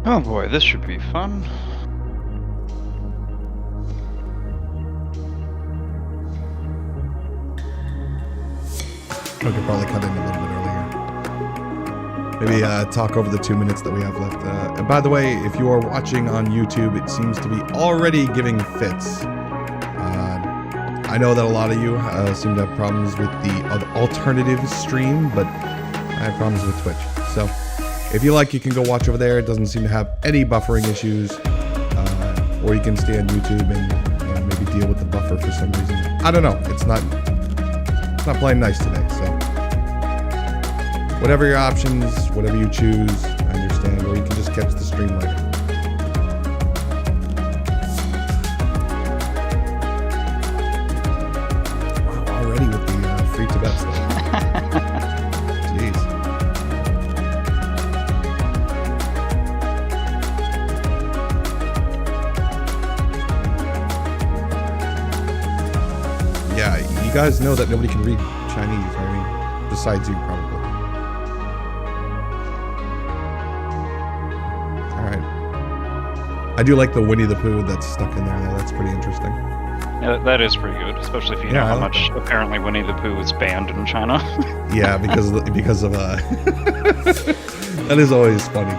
Oh boy, this should be fun. I could probably cut in a little bit earlier. Maybe talk over the 2 minutes that we have left. And by the way, if you are watching on YouTube, it seems to be already giving fits. I know that a lot of you seem to have problems with the alternative stream, but I have problems with Twitch. So if you like, you can go watch over there. It doesn't seem to have any buffering issues. Or you can stay on YouTube and maybe deal with the buffer for some reason. I don't know. It's not playing nice today, so whatever your options, whatever you choose, I understand, or you can just catch the stream later. Wow, already with the free Tibet stuff. Jeez. Yeah, you guys know that nobody can read Chinese, I mean, besides you, probably. Alright. I do like the Winnie the Pooh that's stuck in there, though. That's pretty interesting. Yeah, that is pretty good, especially if you know how much apparently Winnie the Pooh is banned in China. Yeah, because of that is always funny.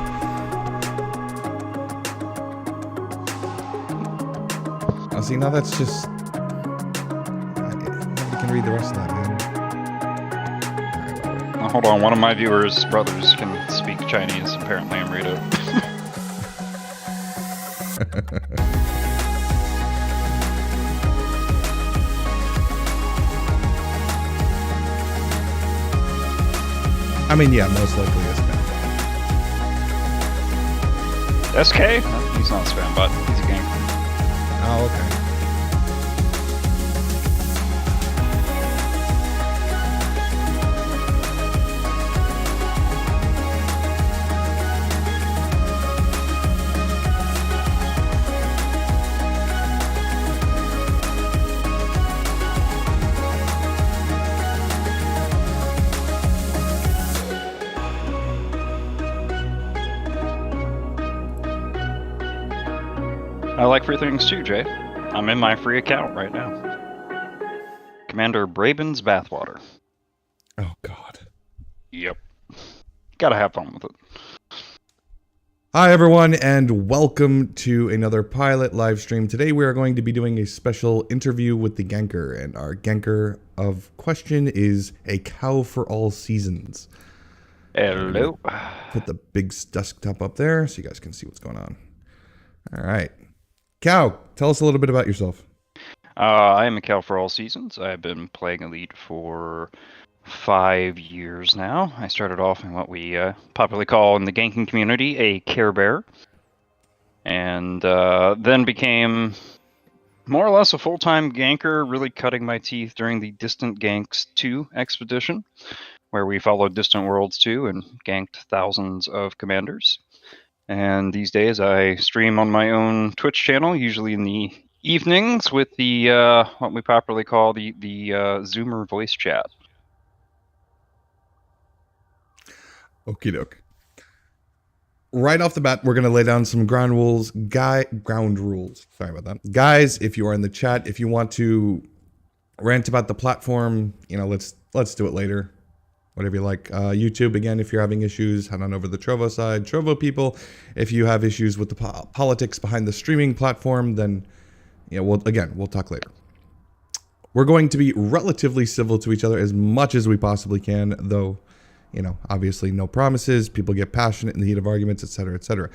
Now, see, now that's just... Nobody can read the rest of that, man. Now, hold on, one of my viewers' brothers can speak Chinese, apparently, and read it. I mean, yeah, most likely is spam. SK? No, he's not a spam bot, he's a ganker. Oh, okay. I like free things too, Jay. I'm in my free account right now. Commander Braben's Bathwater. Oh, God. Yep. Gotta have fun with it. Hi, everyone, and welcome to another pilot live stream. Today, we are going to be doing a special interview with the Ganker, and our Ganker of question is ACowForAllSeasons. Hello. Put the big desktop up there so you guys can see what's going on. All right. Cow, tell us a little bit about yourself. I am ACowForAllSeasons. I've been playing Elite for 5 years now. I started off in what we popularly call in the ganking community a Care Bear, and then became more or less a full-time ganker, really cutting my teeth during the Distant Ganks 2 expedition, where we followed Distant Worlds 2 and ganked thousands of commanders. And these days I stream on my own Twitch channel, usually in the evenings, with the what we popularly call the Zoomer voice chat. Okie doke. Right off the bat, we're going to lay down some ground rules. Sorry about that. Guys, if you are in the chat, if you want to rant about the platform, you know, let's do it later. Whatever you like. YouTube, again, if you're having issues, head on over to the Trovo side. Trovo people, if you have issues with the politics behind the streaming platform, then, you know, we'll talk later. We're going to be relatively civil to each other as much as we possibly can, though, you know, obviously no promises. People get passionate in the heat of arguments, etc., etc.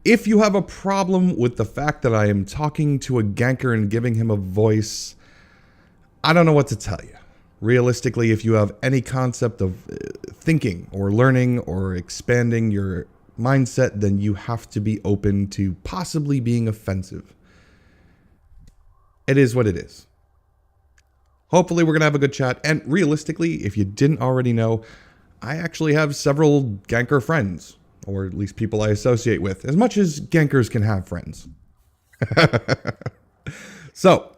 If you have a problem with the fact that I am talking to a ganker and giving him a voice, I don't know what to tell you. Realistically, if you have any concept of thinking or learning or expanding your mindset, then you have to be open to possibly being offensive. It is what it is. Hopefully, we're going to have a good chat. And realistically, if you didn't already know, I actually have several ganker friends, or at least people I associate with, as much as gankers can have friends. So,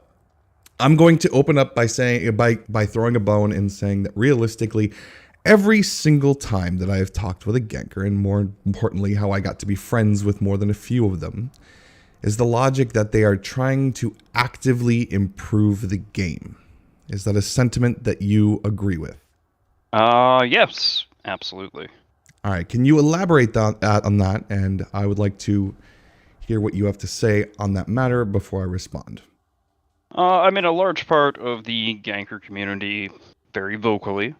I'm going to open up by saying by throwing a bone and saying that realistically, Every single time that I have talked with a ganker, and more importantly, how I got to be friends with more than a few of them, is the logic that they are trying to actively improve the game. Is that a sentiment that you agree with? Yes, absolutely. All right, can you elaborate on that? And I would like to hear what you have to say on that matter before I respond. I mean, a large part of the ganker community, very vocally,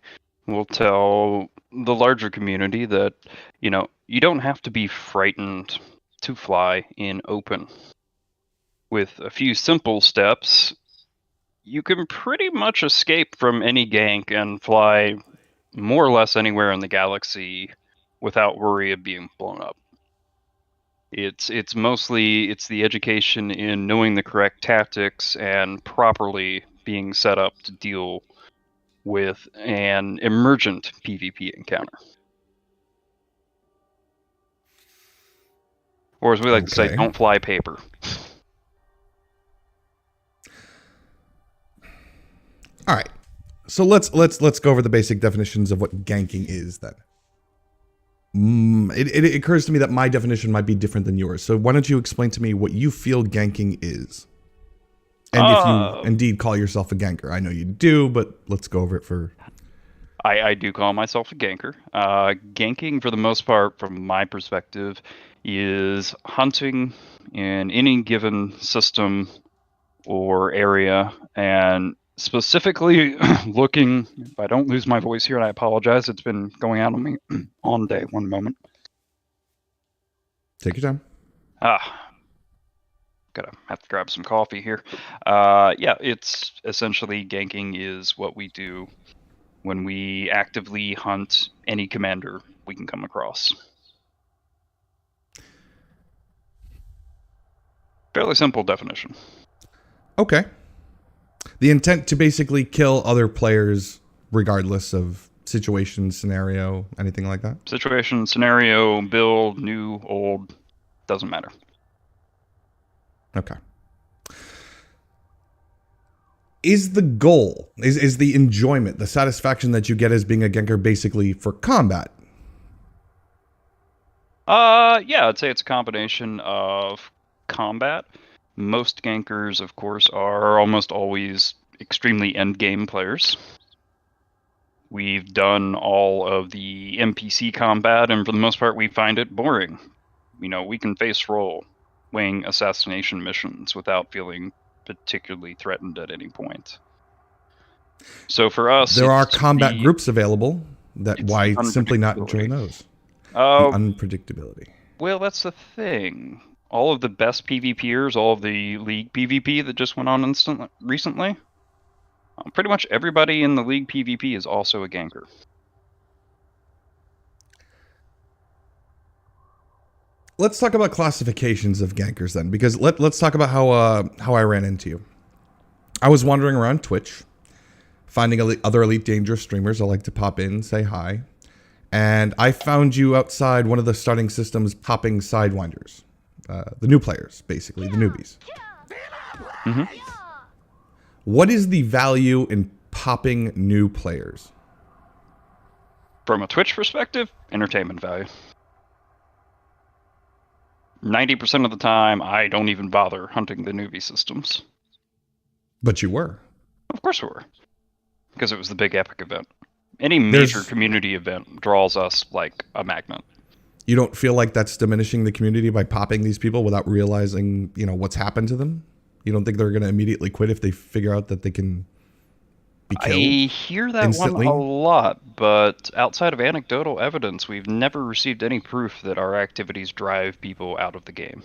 will tell the larger community that, you don't have to be frightened to fly in open. With a few simple steps, you can pretty much escape from any gank and fly more or less anywhere in the galaxy without worry of being blown up. It's mostly the education in knowing the correct tactics and properly being set up to deal with an emergent PvP encounter. Or as we like to say, don't fly paper. All right. So let's go over the basic definitions of what ganking is then. It occurs to me that my definition might be different than yours. So why don't you explain to me what you feel ganking is? And if you indeed call yourself a ganker. I know you do, but let's go over it for... I do call myself a ganker. Ganking, for the most part, from my perspective, is hunting in any given system or area, and specifically looking, if I don't lose my voice here, and I apologize, it's been going out on me all day. One moment. Take your time. Have to grab some coffee here. Yeah, it's essentially ganking is what we do when we actively hunt any commander we can come across. Fairly simple definition. Okay. The intent to basically kill other players regardless of situation, scenario, anything like that? Situation, scenario, build, new, old, doesn't matter. Okay. Is the goal, is the enjoyment, the satisfaction that you get as being a ganker basically for combat? Yeah, I'd say it's a combination of combat. Most gankers, of course, are almost always extremely endgame players. We've done all of the NPC combat, and for the most part, we find it boring. We can face roll, wing assassination missions without feeling particularly threatened at any point. So for us, there are combat groups available. Why simply not join those? The unpredictability. Well, that's the thing. All of the best PvPers, all of the League PvP that just went on recently, pretty much everybody in the League PvP is also a ganker. Let's talk about classifications of gankers then, because let's talk about how I ran into you. I was wandering around Twitch, finding other Elite Dangerous streamers. I like to pop in, say hi, and I found you outside one of the starting systems popping Sidewinders. The new players, basically, the newbies. Mm-hmm. What is the value in popping new players? From a Twitch perspective, entertainment value. 90% of the time, I don't even bother hunting the newbie systems. But you were. Of course we were. Because it was the big epic event. Any major community event draws us like a magnet. You don't feel like that's diminishing the community by popping these people without realizing, what's happened to them? You don't think they're going to immediately quit if they figure out that they can be killed? I hear that instantly? One a lot, but outside of anecdotal evidence, we've never received any proof that our activities drive people out of the game.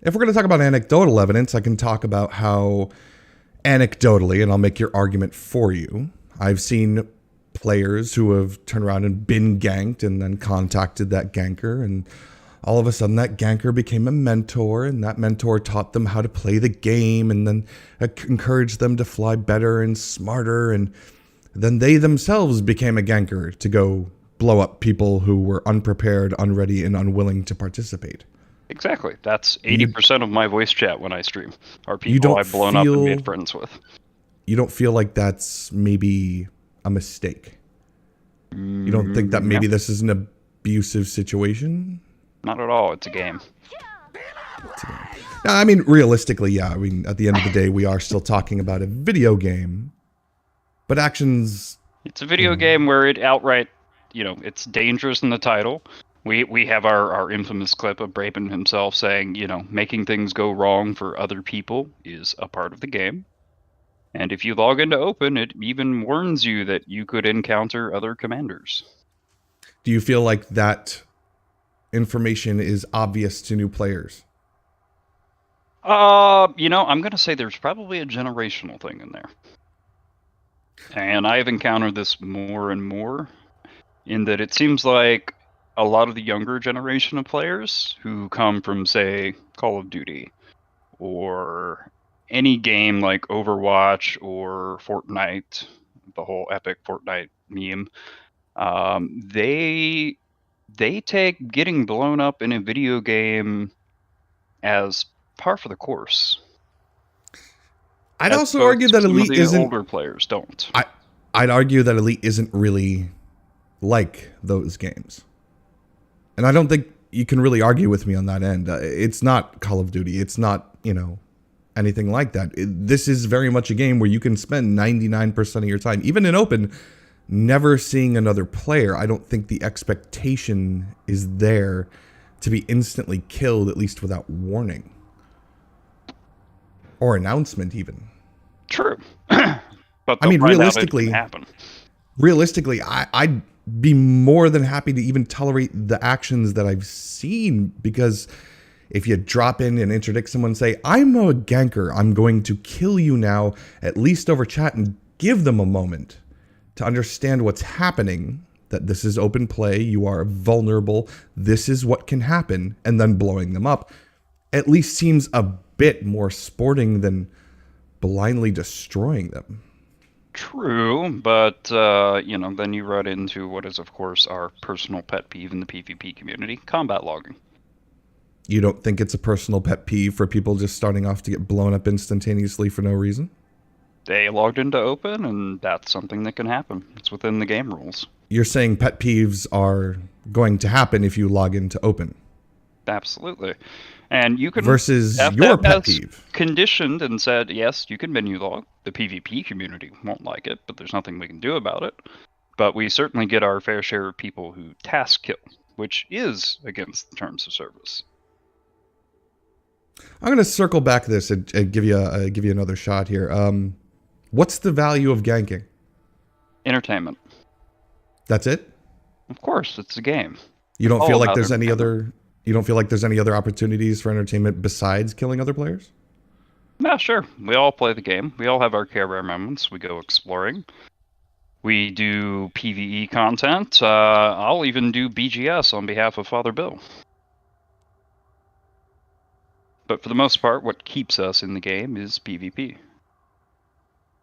If we're going to talk about anecdotal evidence, I can talk about how anecdotally, and I'll make your argument for you, I've seen players who have turned around and been ganked and then contacted that ganker, and all of a sudden that ganker became a mentor, and that mentor taught them how to play the game and then encouraged them to fly better and smarter, and then they themselves became a ganker to go blow up people who were unprepared, unready, and unwilling to participate. Exactly. That's 80% of my voice chat when I stream are people I've blown up and made friends with. You don't feel like that's maybe a mistake? You don't think that maybe this is an abusive situation? Not at all. It's a game. I mean, realistically, yeah. I mean, at the end of the day, we are still talking about a video game. But actions... It's a video game where it outright, it's dangerous in the title. We have our infamous clip of Braben himself saying, making things go wrong for other people is a part of the game. And if you log into Open, it even warns you that you could encounter other commanders. Do you feel like that information is obvious to new players? I'm going to say there's probably a generational thing in there. And I've encountered this more and more in that it seems like a lot of the younger generation of players who come from, say, Call of Duty or any game like Overwatch or Fortnite, the whole epic Fortnite meme, they take getting blown up in a video game as par for the course. I'd also argue that Elite isn't... older players don't. I'd argue that Elite isn't really like those games. And I don't think you can really argue with me on that end. It's not Call of Duty. It's not, anything like that. This is very much a game where you can spend 99% of your time, even in Open, never seeing another player. I don't think the expectation is there to be instantly killed, at least without warning. Or announcement, even. True. But I mean, realistically, I'd be more than happy to even tolerate the actions that I've seen, because if you drop in and interdict someone, say, I'm a ganker, I'm going to kill you now, at least over chat, and give them a moment to understand what's happening, that this is open play, you are vulnerable, this is what can happen, and then blowing them up, at least seems a bit more sporting than blindly destroying them. True, but, then you run into what is, of course, our personal pet peeve in the PvP community, combat logging. You don't think it's a personal pet peeve for people just starting off to get blown up instantaneously for no reason? They logged into Open, and that's something that can happen. It's within the game rules. You're saying pet peeves are going to happen if you log into Open? Absolutely. And you can... Versus your pet peeve. Conditioned and said, yes, you can menu log. The PvP community won't like it, but there's nothing we can do about it. But we certainly get our fair share of people who task kill, which is against the terms of service. I'm going to circle back this and give you another shot here. What's the value of ganking? Entertainment. That's it? Of course, it's a game. You don't feel like there's any other... You don't feel like there's any other opportunities for entertainment besides killing other players? Yeah, sure. We all play the game. We all have our Care Bear moments. We go exploring. We do PvE content. I'll even do BGS on behalf of Father Bill. But for the most part, what keeps us in the game is PvP.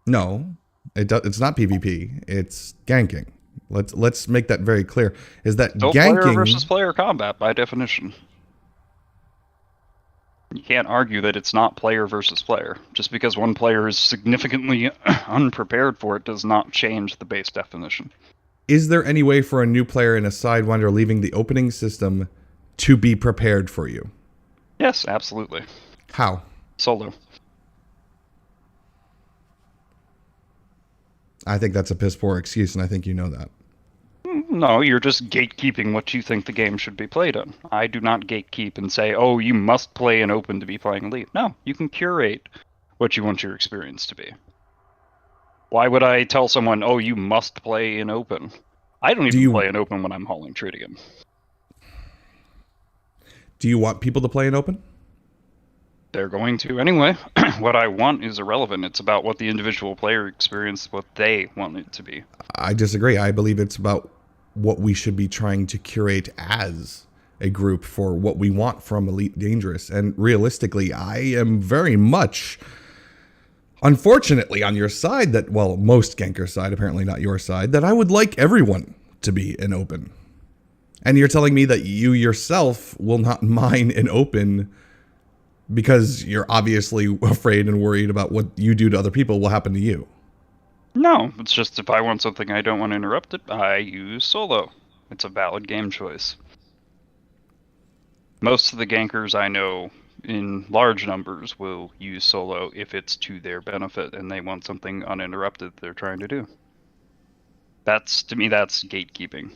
No, it's not PvP. It's ganking. Let's make that very clear. Is that still ganking... player versus player combat by definition. You can't argue that it's not player versus player. Just because one player is significantly unprepared for it does not change the base definition. Is there any way for a new player in a Sidewinder leaving the opening system to be prepared for you? Yes, absolutely. How? Solo. I think that's a piss poor excuse, and I think you know that. No, you're just gatekeeping what you think the game should be played on. I do not gatekeep and say, oh, you must play in Open to be playing Elite. No, you can curate what you want your experience to be. Why would I tell someone, oh, you must play in Open? I don't even play in Open when I'm hauling Tritium. Do you want people to play in Open? They're going to anyway. What I want is irrelevant. It's about what the individual player experienced, what they want it to be. I disagree. I believe it's about what we should be trying to curate as a group for what we want from Elite Dangerous. And realistically, I am very much, unfortunately, on your side that, well, most Ganker side, apparently not your side, that I would like everyone to be in Open. And you're telling me that you yourself will not mine in Open because you're obviously afraid and worried about what you do to other people will happen to you. No, it's just if I want something I don't want to interrupt it, I use solo. It's a valid game choice. Most of the gankers I know in large numbers will use solo if it's to their benefit and they want something uninterrupted they're trying to do. To me, that's gatekeeping.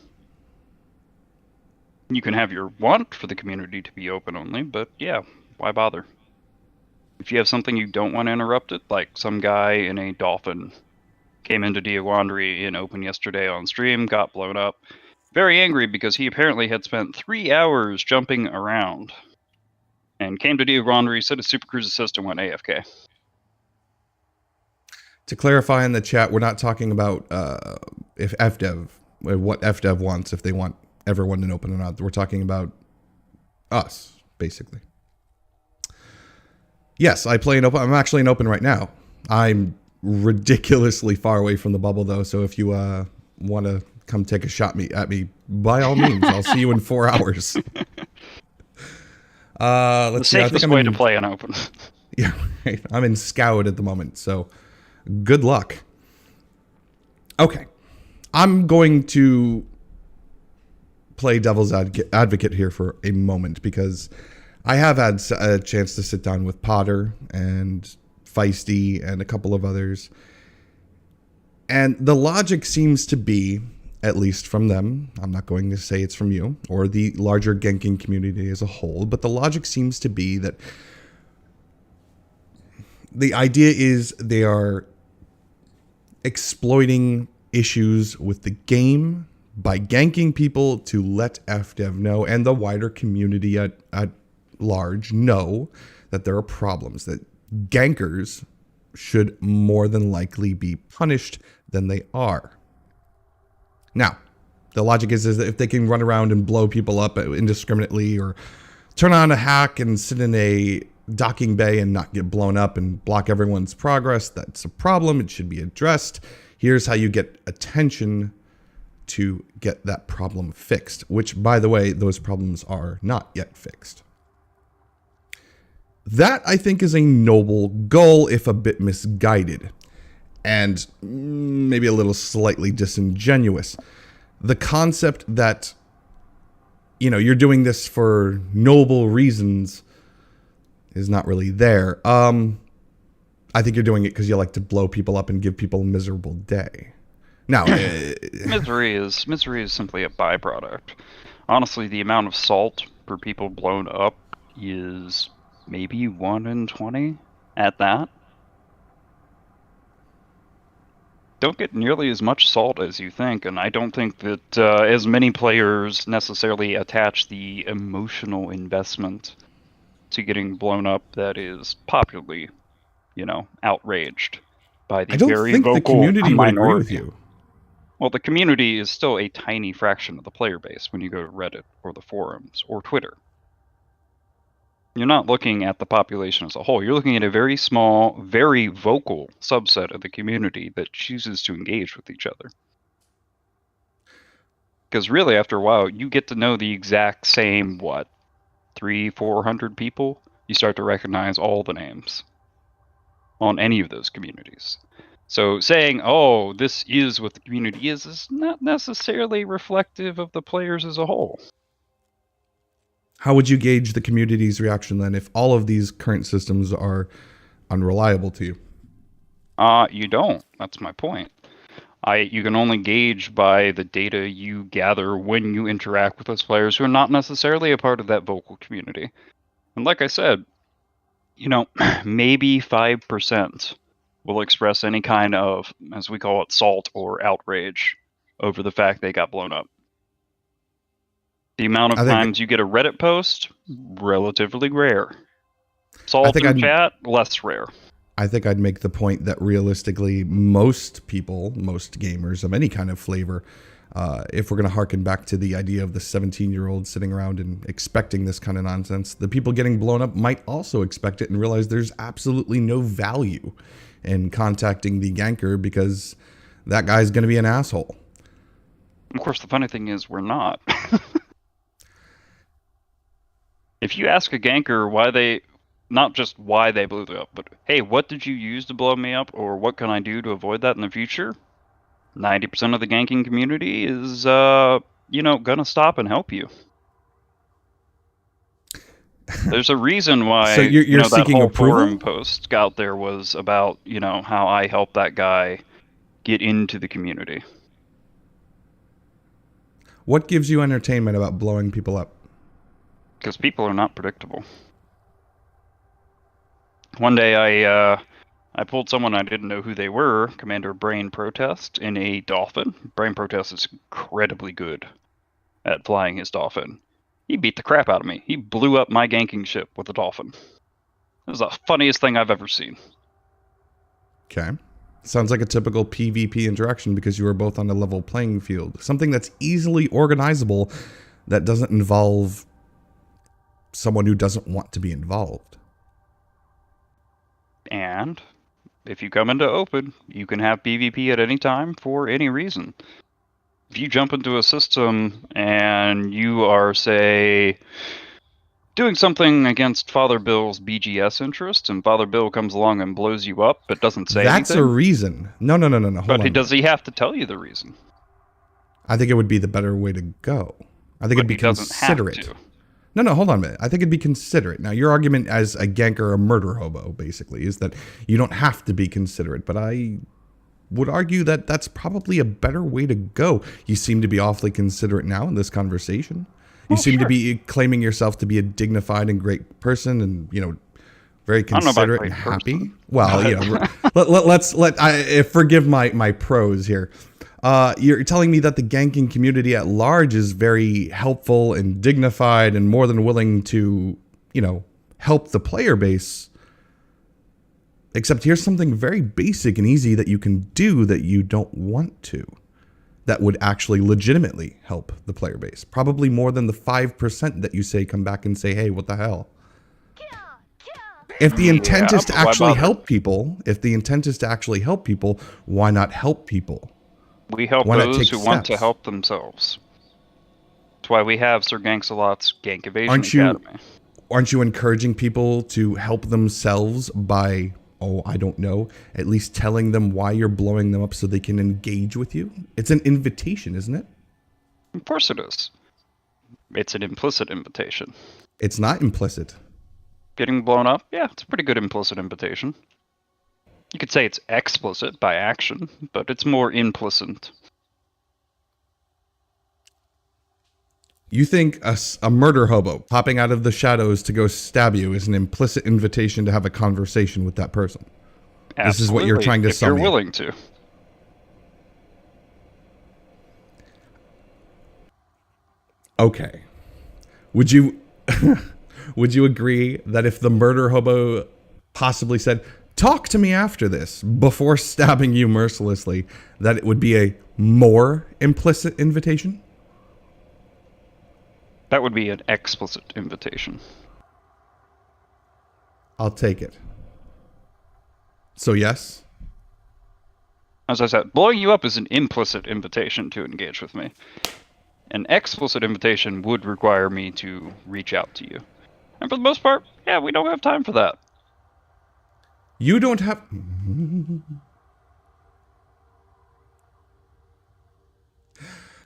You can have your want for the community to be open only, but yeah, why bother? If you have something you don't want interrupted, like some guy in a dolphin came into Diagwandry in open yesterday on stream, got blown up, very angry because he apparently had spent 3 hours jumping around, and came to Diagwandry, said his supercruise assistant went AFK. To clarify in the chat, we're not talking about if FDev, what FDev wants, if they want everyone in open or not. We're talking about us, basically. Yes, I play in open. I'm actually in open right now. I'm ridiculously far away from the bubble, though. So if you want to come take a shot at me, by all means, I'll see you in 4 hours. Let's see. The safest way to play in open. Yeah, right. I'm in Scout at the moment, so good luck. Okay, I'm going to play devil's advocate here for a moment because I have had a chance to sit down with Potter and Feisty and a couple of others. And the logic seems to be, at least from them, I'm not going to say it's from you, or the larger ganking community as a whole, but the logic seems to be that the idea is they are exploiting issues with the game by ganking people to let FDev know and the wider community at large know that there are problems, that gankers should more than likely be punished than they are. Now, the logic is that if they can run around and blow people up indiscriminately or turn on a hack and sit in a docking bay and not get blown up and block everyone's progress, that's a problem. It should be addressed. Here's how you get attention to get that problem fixed, which, by the way, those problems are not yet fixed. That, I think, is a noble goal, if a bit misguided, and maybe a little slightly disingenuous. The concept that, you know, you're doing this for noble reasons is not really there. I think you're doing it because you like to blow people up and give people a miserable day. Now, misery is simply a byproduct. Honestly, the amount of salt for people blown up is maybe 1 in 20 at that. Don't get nearly as much salt as you think, and I don't think that as many players necessarily attach the emotional investment to getting blown up that is popularly, you know, outraged by the very vocal the community minority. would agree with you. Well, the community is still a tiny fraction of the player base when you go to Reddit or the forums or Twitter. You're not looking at the population as a whole. You're looking at a very small, very vocal subset of the community that chooses to engage with each other. Because really, after a while, you get to know the exact same, 300-400 people. You start to recognize all the names on any of those communities. So saying, oh, this is what the community is not necessarily reflective of the players as a whole. How would you gauge the community's reaction then if all of these current systems are unreliable to you? You don't. That's my point. You can only gauge by the data you gather when you interact with those players who are not necessarily a part of that vocal community. And like I said, you know, maybe 5% will express any kind of, as we call it, salt or outrage over the fact they got blown up. The amount of times you get a Reddit post, relatively rare. Salt in chat, less rare. I think I'd make the point that realistically, most people, most gamers of any kind of flavor, if we're going to harken back to the idea of the 17-year-old sitting around and expecting this kind of nonsense, the people getting blown up might also expect it and realize there's absolutely no value in contacting the ganker because that guy's going to be an asshole. Of course, the funny thing is we're not. If you ask a ganker why they not just why they blew it up, but hey, what did you use to blow me up, or what can I do to avoid that in the future? 90% of the ganking community is, gonna stop and help you. There's a reason why, So you're that seeking whole approval? forum post out there was about, how I helped that guy get into the community. What gives you entertainment about blowing people up? Because people are not predictable. One day I pulled someone I didn't know who they were, Commander Brain Protest, in a Dolphin. Brain Protest is incredibly good at flying his Dolphin. He beat the crap out of me. He blew up my ganking ship with a Dolphin. It was the funniest thing I've ever seen. Okay. Sounds like a typical PvP interaction because you are both on a level playing field. Something that's easily organizable that doesn't involve someone who doesn't want to be involved. And if you come into open, you can have PvP at any time for any reason. If you jump into a system and you are, say, doing something against Father Bill's BGS interest, and Father Bill comes along and blows you up, but doesn't say That's anything. a reason. No. Hold on. Does he have to tell you the reason? I think it would be the better way to go. I think it'd be considerate. No, hold on a minute. I think it'd be considerate. Now, your argument as a ganker, a murder hobo, basically, is that you don't have to be considerate, but I would argue that that's probably a better way to go. You seem to be awfully considerate now in this conversation. You seem to be claiming yourself to be a dignified and great person and, very considerate and happy. Person. Well, forgive my prose here. You're telling me that the ganking community at large is very helpful and dignified and more than willing to, help the player base. Except here's something very basic and easy that you can do that you don't want to. That would actually legitimately help the player base. Probably more than the 5% that you say come back and say, hey, what the hell? If the intent is to actually help people, why not help people? We help those who want to help themselves. That's why we have Sir Ganksalot's Gank Evasion Academy. Aren't you encouraging people to help themselves by, at least telling them why you're blowing them up so they can engage with you? It's an invitation, isn't it? Of course it is. It's an implicit invitation. It's not implicit. Getting blown up? Yeah, it's a pretty good implicit invitation. You could say it's explicit by action, but it's more implicit. You think a murder hobo popping out of the shadows to go stab you is an implicit invitation to have a conversation with that person? Absolutely. This is what you're trying to sell me. If you're willing to. Okay. Would you agree that if the murder hobo possibly said, talk to me after this, before stabbing you mercilessly, that it would be a more implicit invitation? That would be an explicit invitation. I'll take it. So yes? As I said, blowing you up is an implicit invitation to engage with me. An explicit invitation would require me to reach out to you. And for the most part, yeah, we don't have time for that. You don't have...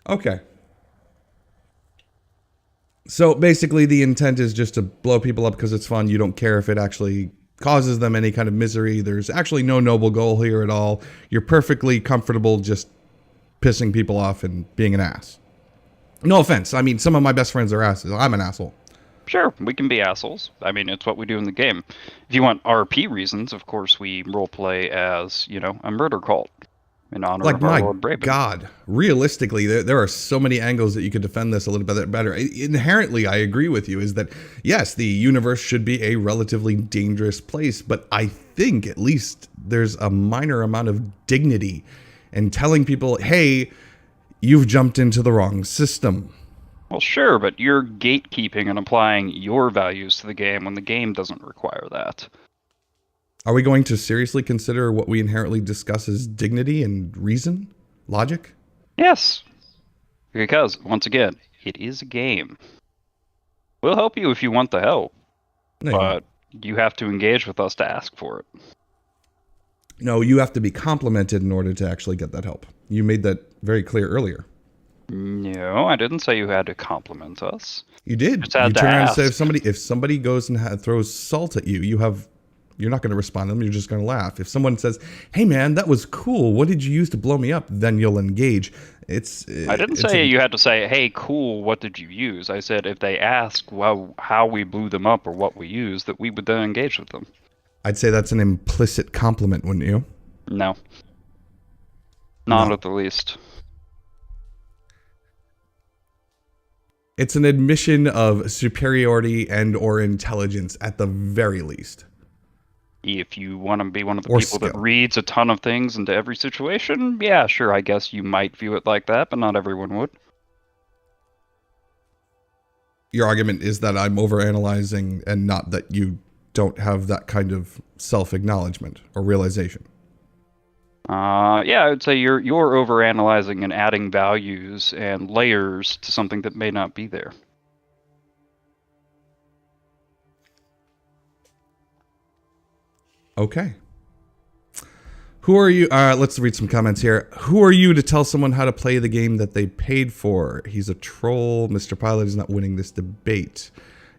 Okay. So basically the intent is just to blow people up because it's fun. You don't care if it actually causes them any kind of misery. There's actually no noble goal here at all. You're perfectly comfortable just pissing people off and being an ass. No offense. I mean, some of my best friends are asses. I'm an asshole. Sure, we can be assholes. I mean, it's what we do in the game. If you want RP reasons, of course, we roleplay as, a murder cult in honor of our Lord Braven. God, realistically, there are so many angles that you could defend this a little bit better. Inherently, I agree with you, is that, yes, the universe should be a relatively dangerous place, but I think at least there's a minor amount of dignity in telling people, hey, you've jumped into the wrong system. Well, sure, but you're gatekeeping and applying your values to the game when the game doesn't require that. Are we going to seriously consider what we inherently discuss as dignity and reason? Logic? Yes. Because, once again, it is a game. We'll help you if you want the help. No, but You have to engage with us to ask for it. No, you have to be complimented in order to actually get that help. You made that very clear earlier. No, I didn't say you had to compliment us. You did. Just had You to turn around and ask. say if somebody goes and throws salt at you, you're not going to respond to them. You're just going to laugh. If someone says, "Hey man, that was cool. What did you use to blow me up?" Then you'll engage. I didn't say you had to say, "Hey, cool. What did you use?" I said if they ask, well, how we blew them up or what we used, that we would then engage with them. I'd say that's an implicit compliment, wouldn't you? No. Not No. at the least. It's an admission of superiority and or intelligence at the very least. If you want to be one of the Or people that skill. reads a ton of things into every situation, yeah, sure, I guess you might view it like that, but not everyone would. Your argument is that I'm overanalyzing and not that you don't have that kind of self-acknowledgement or realization. Yeah, I would say you're overanalyzing and adding values and layers to something that may not be there. Okay. Who are you? Let's read some comments here. Who are you to tell someone how to play the game that they paid for? He's a troll. Mr. Pilot is not winning this debate.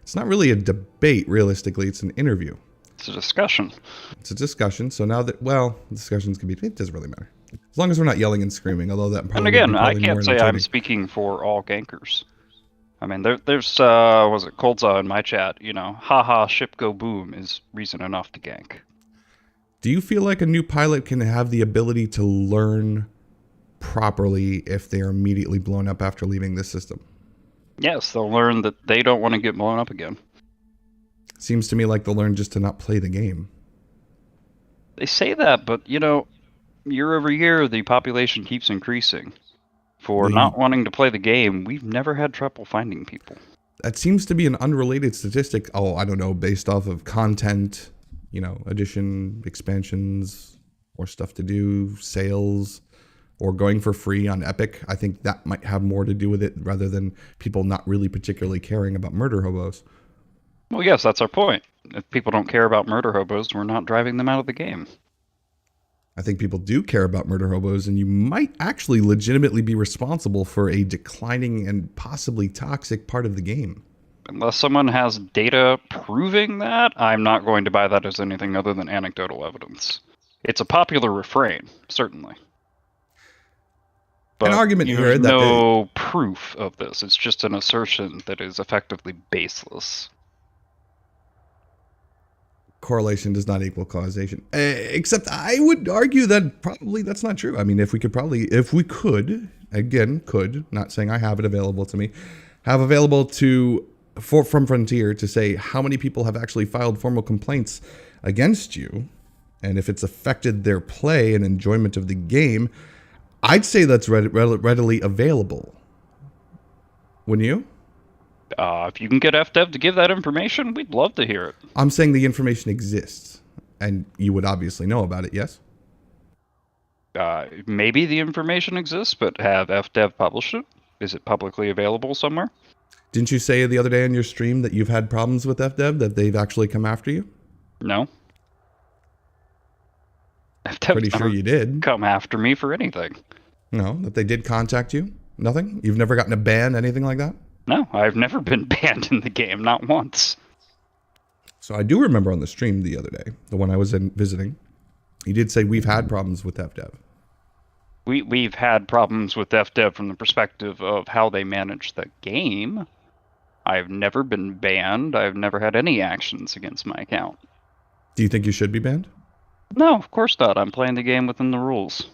It's not really a debate, realistically. It's an interview. It's a discussion. It's a discussion. So now that, well, discussions can be, it doesn't really matter. As long as we're not yelling and screaming, although that probably And again, would be I probably more can't say I'm entertaining. speaking for all gankers. I mean, there's was it Coldza in my chat, you know, haha, ship go boom is reason enough to gank. Do you feel like a new pilot can have the ability to learn properly if they are immediately blown up after leaving this system? Yes, they'll learn that they don't want to get blown up again. Seems to me like they'll learn just to not play the game. They say that, but, you know, year over year, the population keeps increasing. For not wanting to play the game, we've never had trouble finding people. That seems to be an unrelated statistic. Oh, I don't know, based off of content, you know, addition, expansions, or stuff to do, sales, or going for free on Epic. I think that might have more to do with it rather than people not really particularly caring about murder hobos. Well, yes, that's our point. If people don't care about murder hobos, we're not driving them out of the game. I think people do care about murder hobos, and you might actually legitimately be responsible for a declining and possibly toxic part of the game. Unless someone has data proving that, I'm not going to buy that as anything other than anecdotal evidence. It's a popular refrain, certainly. But an argument here there's that no proof of this. It's just an assertion that is effectively baseless. Correlation does not equal causation. Except I would argue that probably that's not true. I mean, if we could, again, not saying I have it available to me, have available from Frontier to say how many people have actually filed formal complaints against you, and if it's affected their play and enjoyment of the game, I'd say that's readily available. Wouldn't you? If you can get FDev to give that information, we'd love to hear it. I'm saying the information exists, and you would obviously know about it, yes? Maybe the information exists, but have FDev published it? Is it publicly available somewhere? Didn't you say the other day on your stream that you've had problems with FDev, that they've actually come after you? No. Pretty sure you did. Come after me for anything. No, that they did contact you? Nothing? You've never gotten a ban, anything like that? No, I've never been banned in the game, not once. So I do remember on the stream the other day, the one I was visiting, you did say we've had problems with FDev. We've had problems with FDev from the perspective of how they manage the game. I've never been banned. I've never had any actions against my account. Do you think you should be banned? No, of course not. I'm playing the game within the rules.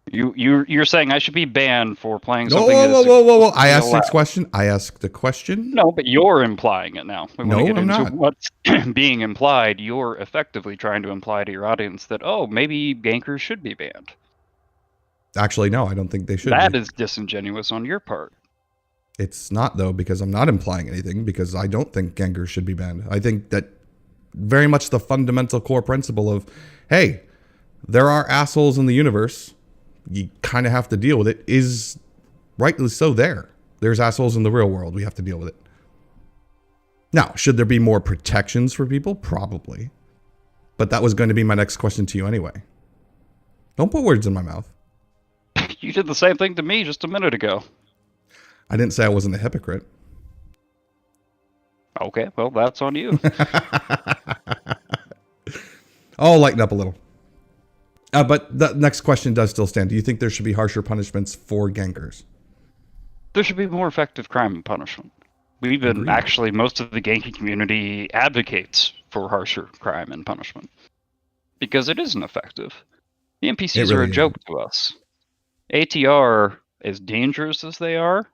You're saying I should be banned for playing something whoa. I asked this question. I asked the question. No, but you're implying it now. No, I'm not. What's being implied, you're effectively trying to imply to your audience that, oh, maybe gankers should be banned. Actually, no, I don't think they should That be. is disingenuous on your part. It's not, though, because I'm not implying anything, because I don't think gankers should be banned. I think that very much the fundamental core principle of, hey, there are assholes in the universe, you kind of have to deal with it, is rightly so there. There's assholes in the real world. We have to deal with it. Now, should there be more protections for people? Probably. But that was going to be my next question to you anyway. Don't put words in my mouth. You did the same thing to me just a minute ago. I didn't say I wasn't a hypocrite. Okay, well, that's on you. I'll lighten up a little. But the next question does still stand. Do you think there should be harsher punishments for gankers? There should be more effective crime and punishment. We've been Agreed. actually, most of the ganking community advocates for harsher crime and punishment because it isn't effective. The NPCs are a joke to us. ATR, as dangerous as they are,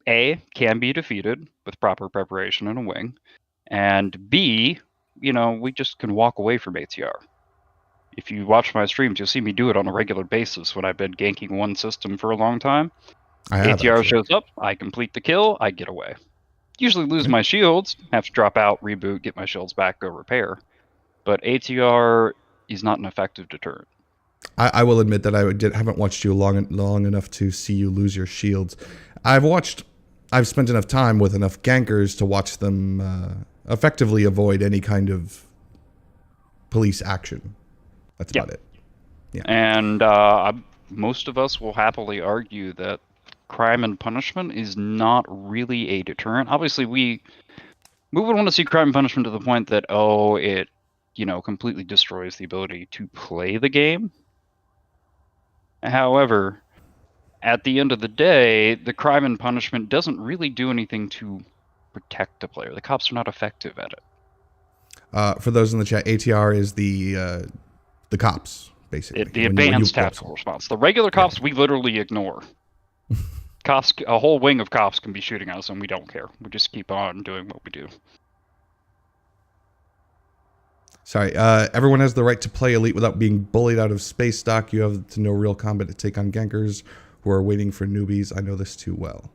A, can be defeated with proper preparation and a wing, and B, we just can walk away from ATR. If you watch my streams, you'll see me do it on a regular basis when I've been ganking one system for a long time. ATR shows up, I complete the kill, I get away. Usually lose my shields, have to drop out, reboot, get my shields back, go repair. But ATR is not an effective deterrent. I will admit that haven't watched you long enough to see you lose your shields. I've spent enough time with enough gankers to watch them effectively avoid any kind of police action. That's about it. Yeah. And most of us will happily argue that crime and punishment is not really a deterrent. Obviously, we would want to see crime and punishment to the point that, it, completely destroys the ability to play the game. However, at the end of the day, the crime and punishment doesn't really do anything to protect the player. The cops are not effective at it. For those in the chat, ATR is the cops, basically. The advanced tactical response. The regular cops, we literally ignore. Cops, a whole wing of cops can be shooting us, and we don't care. We just keep on doing what we do. Sorry, everyone has the right to play Elite without being bullied out of space stock. You have to know real combat to take on gankers who are waiting for newbies. I know this too well.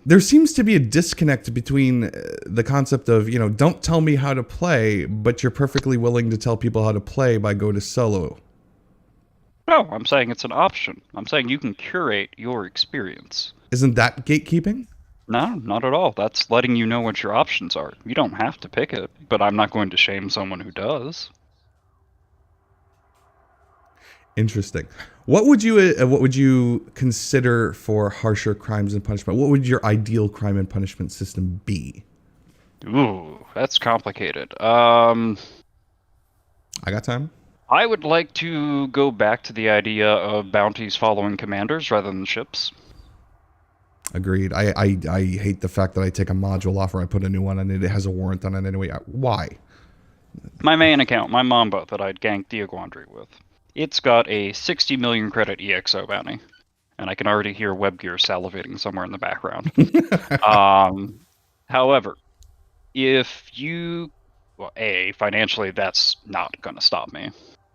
There seems to be a disconnect between the concept of, don't tell me how to play, but you're perfectly willing to tell people how to play by go to solo. No, I'm saying it's an option. I'm saying you can curate your experience. Isn't that gatekeeping? No, not at all. That's letting you know what your options are. You don't have to pick it, but I'm not going to shame someone who does. Interesting. What would you consider for harsher crimes and punishment? What would your ideal crime and punishment system be? Ooh, that's complicated. I got time. I would like to go back to the idea of bounties following commanders rather than ships. Agreed. I hate the fact that I take a module off or I put a new one and it has a warrant on it anyway. Why? My main account, my Mamba that I'd ganked Diaguandri with, it's got a 60 million credit EXO bounty. And I can already hear Webgear salivating somewhere in the background. However, if you... Well, financially, that's not going to stop me.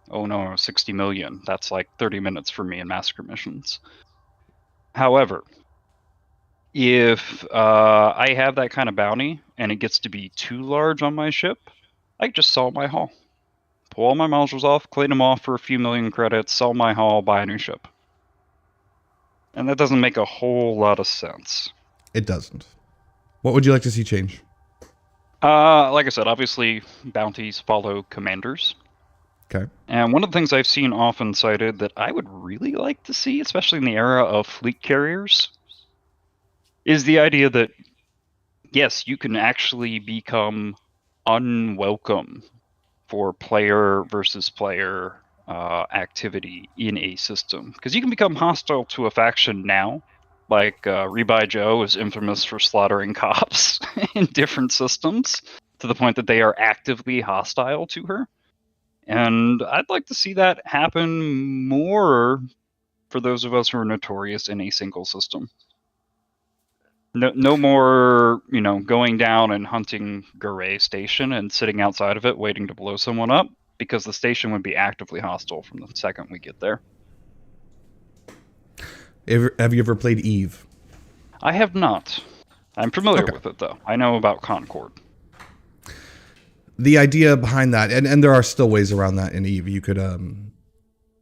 Oh no, 60 million. That's like 30 minutes for me in massacre missions. However, if I have that kind of bounty and it gets to be too large on my ship, I just sell my hull. Pull all my modules off, clean them off for a few million credits, sell my hull, buy a new ship. And that doesn't make a whole lot of sense. It doesn't. What would you like to see change? Like I said, obviously bounties follow commanders. Okay. And one of the things I've seen often cited that I would really like to see, especially in the era of fleet carriers, is the idea that, yes, you can actually become unwelcome for player versus player activity in a system. Because you can become hostile to a faction now. Like Rebuy Joe is infamous for slaughtering cops in different systems to the point that they are actively hostile to her. And I'd like to see that happen more for those of us who are notorious in a single system. No more, going down and hunting Garay Station and sitting outside of it waiting to blow someone up, because the station would be actively hostile from the second we get there. Have you ever played Eve? I have not. I'm familiar with it, though. I know about Concord. The idea behind that, and there are still ways around that in Eve. You could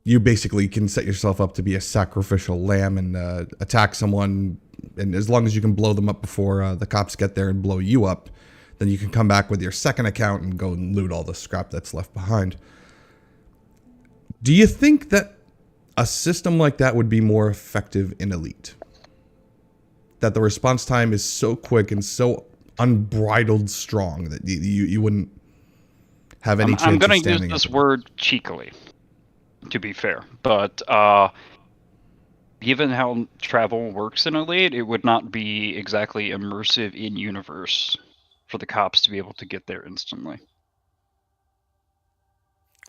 you basically can set yourself up to be a sacrificial lamb and attack someone, and as long as you can blow them up before the cops get there and blow you up, then you can come back with your second account and go and loot all the scrap that's left behind. Do you think that a system like that would be more effective in Elite? That the response time is so quick and so unbridled strong that you wouldn't have any chance of standing? I'm going to use this word cheekily, to be fair, but given how travel works in Elite, it would not be exactly immersive in universe for the cops to be able to get there instantly.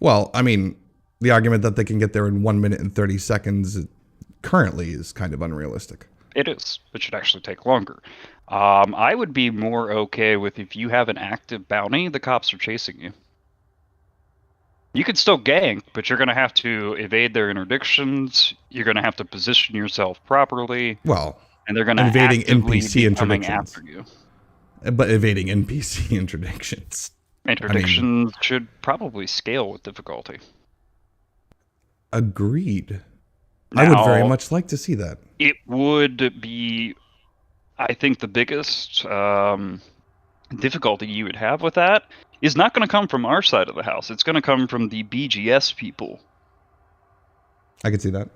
Well, I mean, the argument that they can get there in 1 minute and 30 seconds currently is kind of unrealistic. It is. It should actually take longer. I would be more okay with if you have an active bounty, the cops are chasing you. You could still gank, but you're going to have to evade their interdictions. You're going to have to position yourself properly. Well, and they're going to evading actively NPC be coming interdictions. after you. But evading NPC interdictions. Interdictions should probably scale with difficulty. Agreed. Now, I would very much like to see that. It would be, I think, the biggest difficulty you would have with that is not going to come from our side of the house. It's going to come from the BGS people. I could see that.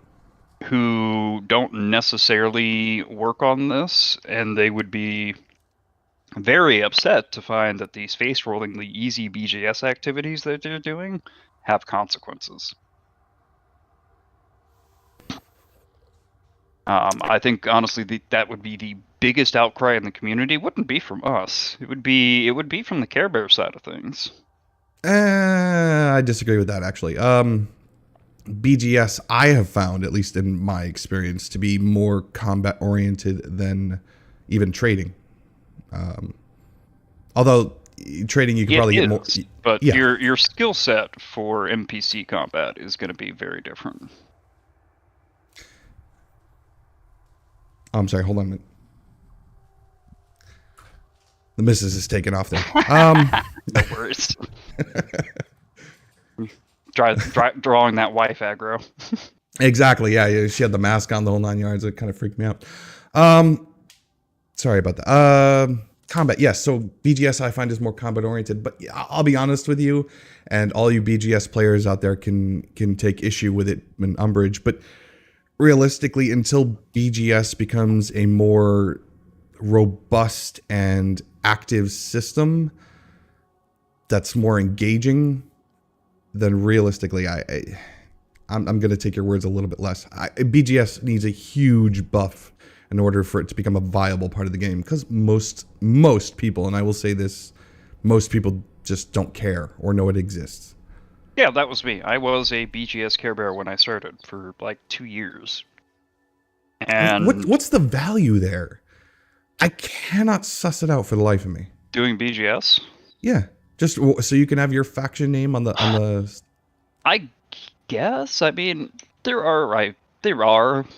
Who don't necessarily work on this, and they would be very upset to find that these face-rollingly easy BGS activities that they're doing have consequences. I think honestly that would be the biggest outcry in the community. It wouldn't be from us. It would be from the Care Bear side of things. I disagree with that actually. BGS I have found, at least in my experience, to be more combat oriented than even trading. Although trading you can probably get more. But yeah. Your skill set for NPC combat is going to be very different. I'm sorry, hold on a minute. The missus is taking off there. No worries. Drawing that wife aggro. Exactly, yeah. She had the mask on the whole 9 yards. It kind of freaked me out. Sorry about that. Combat, yes. So BGS I find is more combat oriented, but I'll be honest with you, and all you BGS players out there can take issue with it in umbrage, but realistically, until BGS becomes a more robust and active system that's more engaging, then realistically, I'm going to take your words a little bit less. BGS needs a huge buff in order for it to become a viable part of the game, because most people, and I will say this, most people just don't care or know it exists. Yeah, that was me. I was a BGS Care Bear when I started for like 2 years. And what's the value there? I cannot suss it out for the life of me. Doing BGS? Yeah, just so you can have your faction name on the. I guess. I mean, there are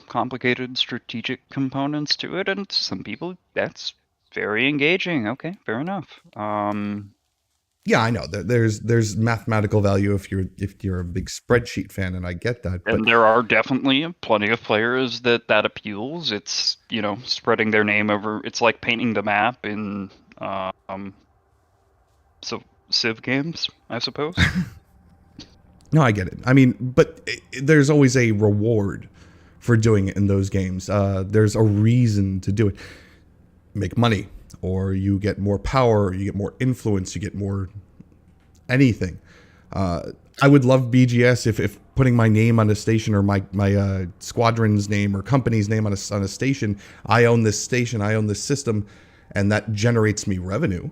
complicated strategic components to it, and some people that's very engaging. Okay, fair enough. Yeah, I know. There's mathematical value if you're a big spreadsheet fan, and I get that. And there are definitely plenty of players that appeals. It's, spreading their name over. It's like painting the map in so Civ games, I suppose. No, I get it. I mean, but there's always a reward for doing it in those games. There's a reason to do it. Make money. Or you get more power, you get more influence, you get more anything. I would love BGS if putting my name on a station, or my squadron's name or company's name on a station, I own this station, I own this system, and that generates me revenue.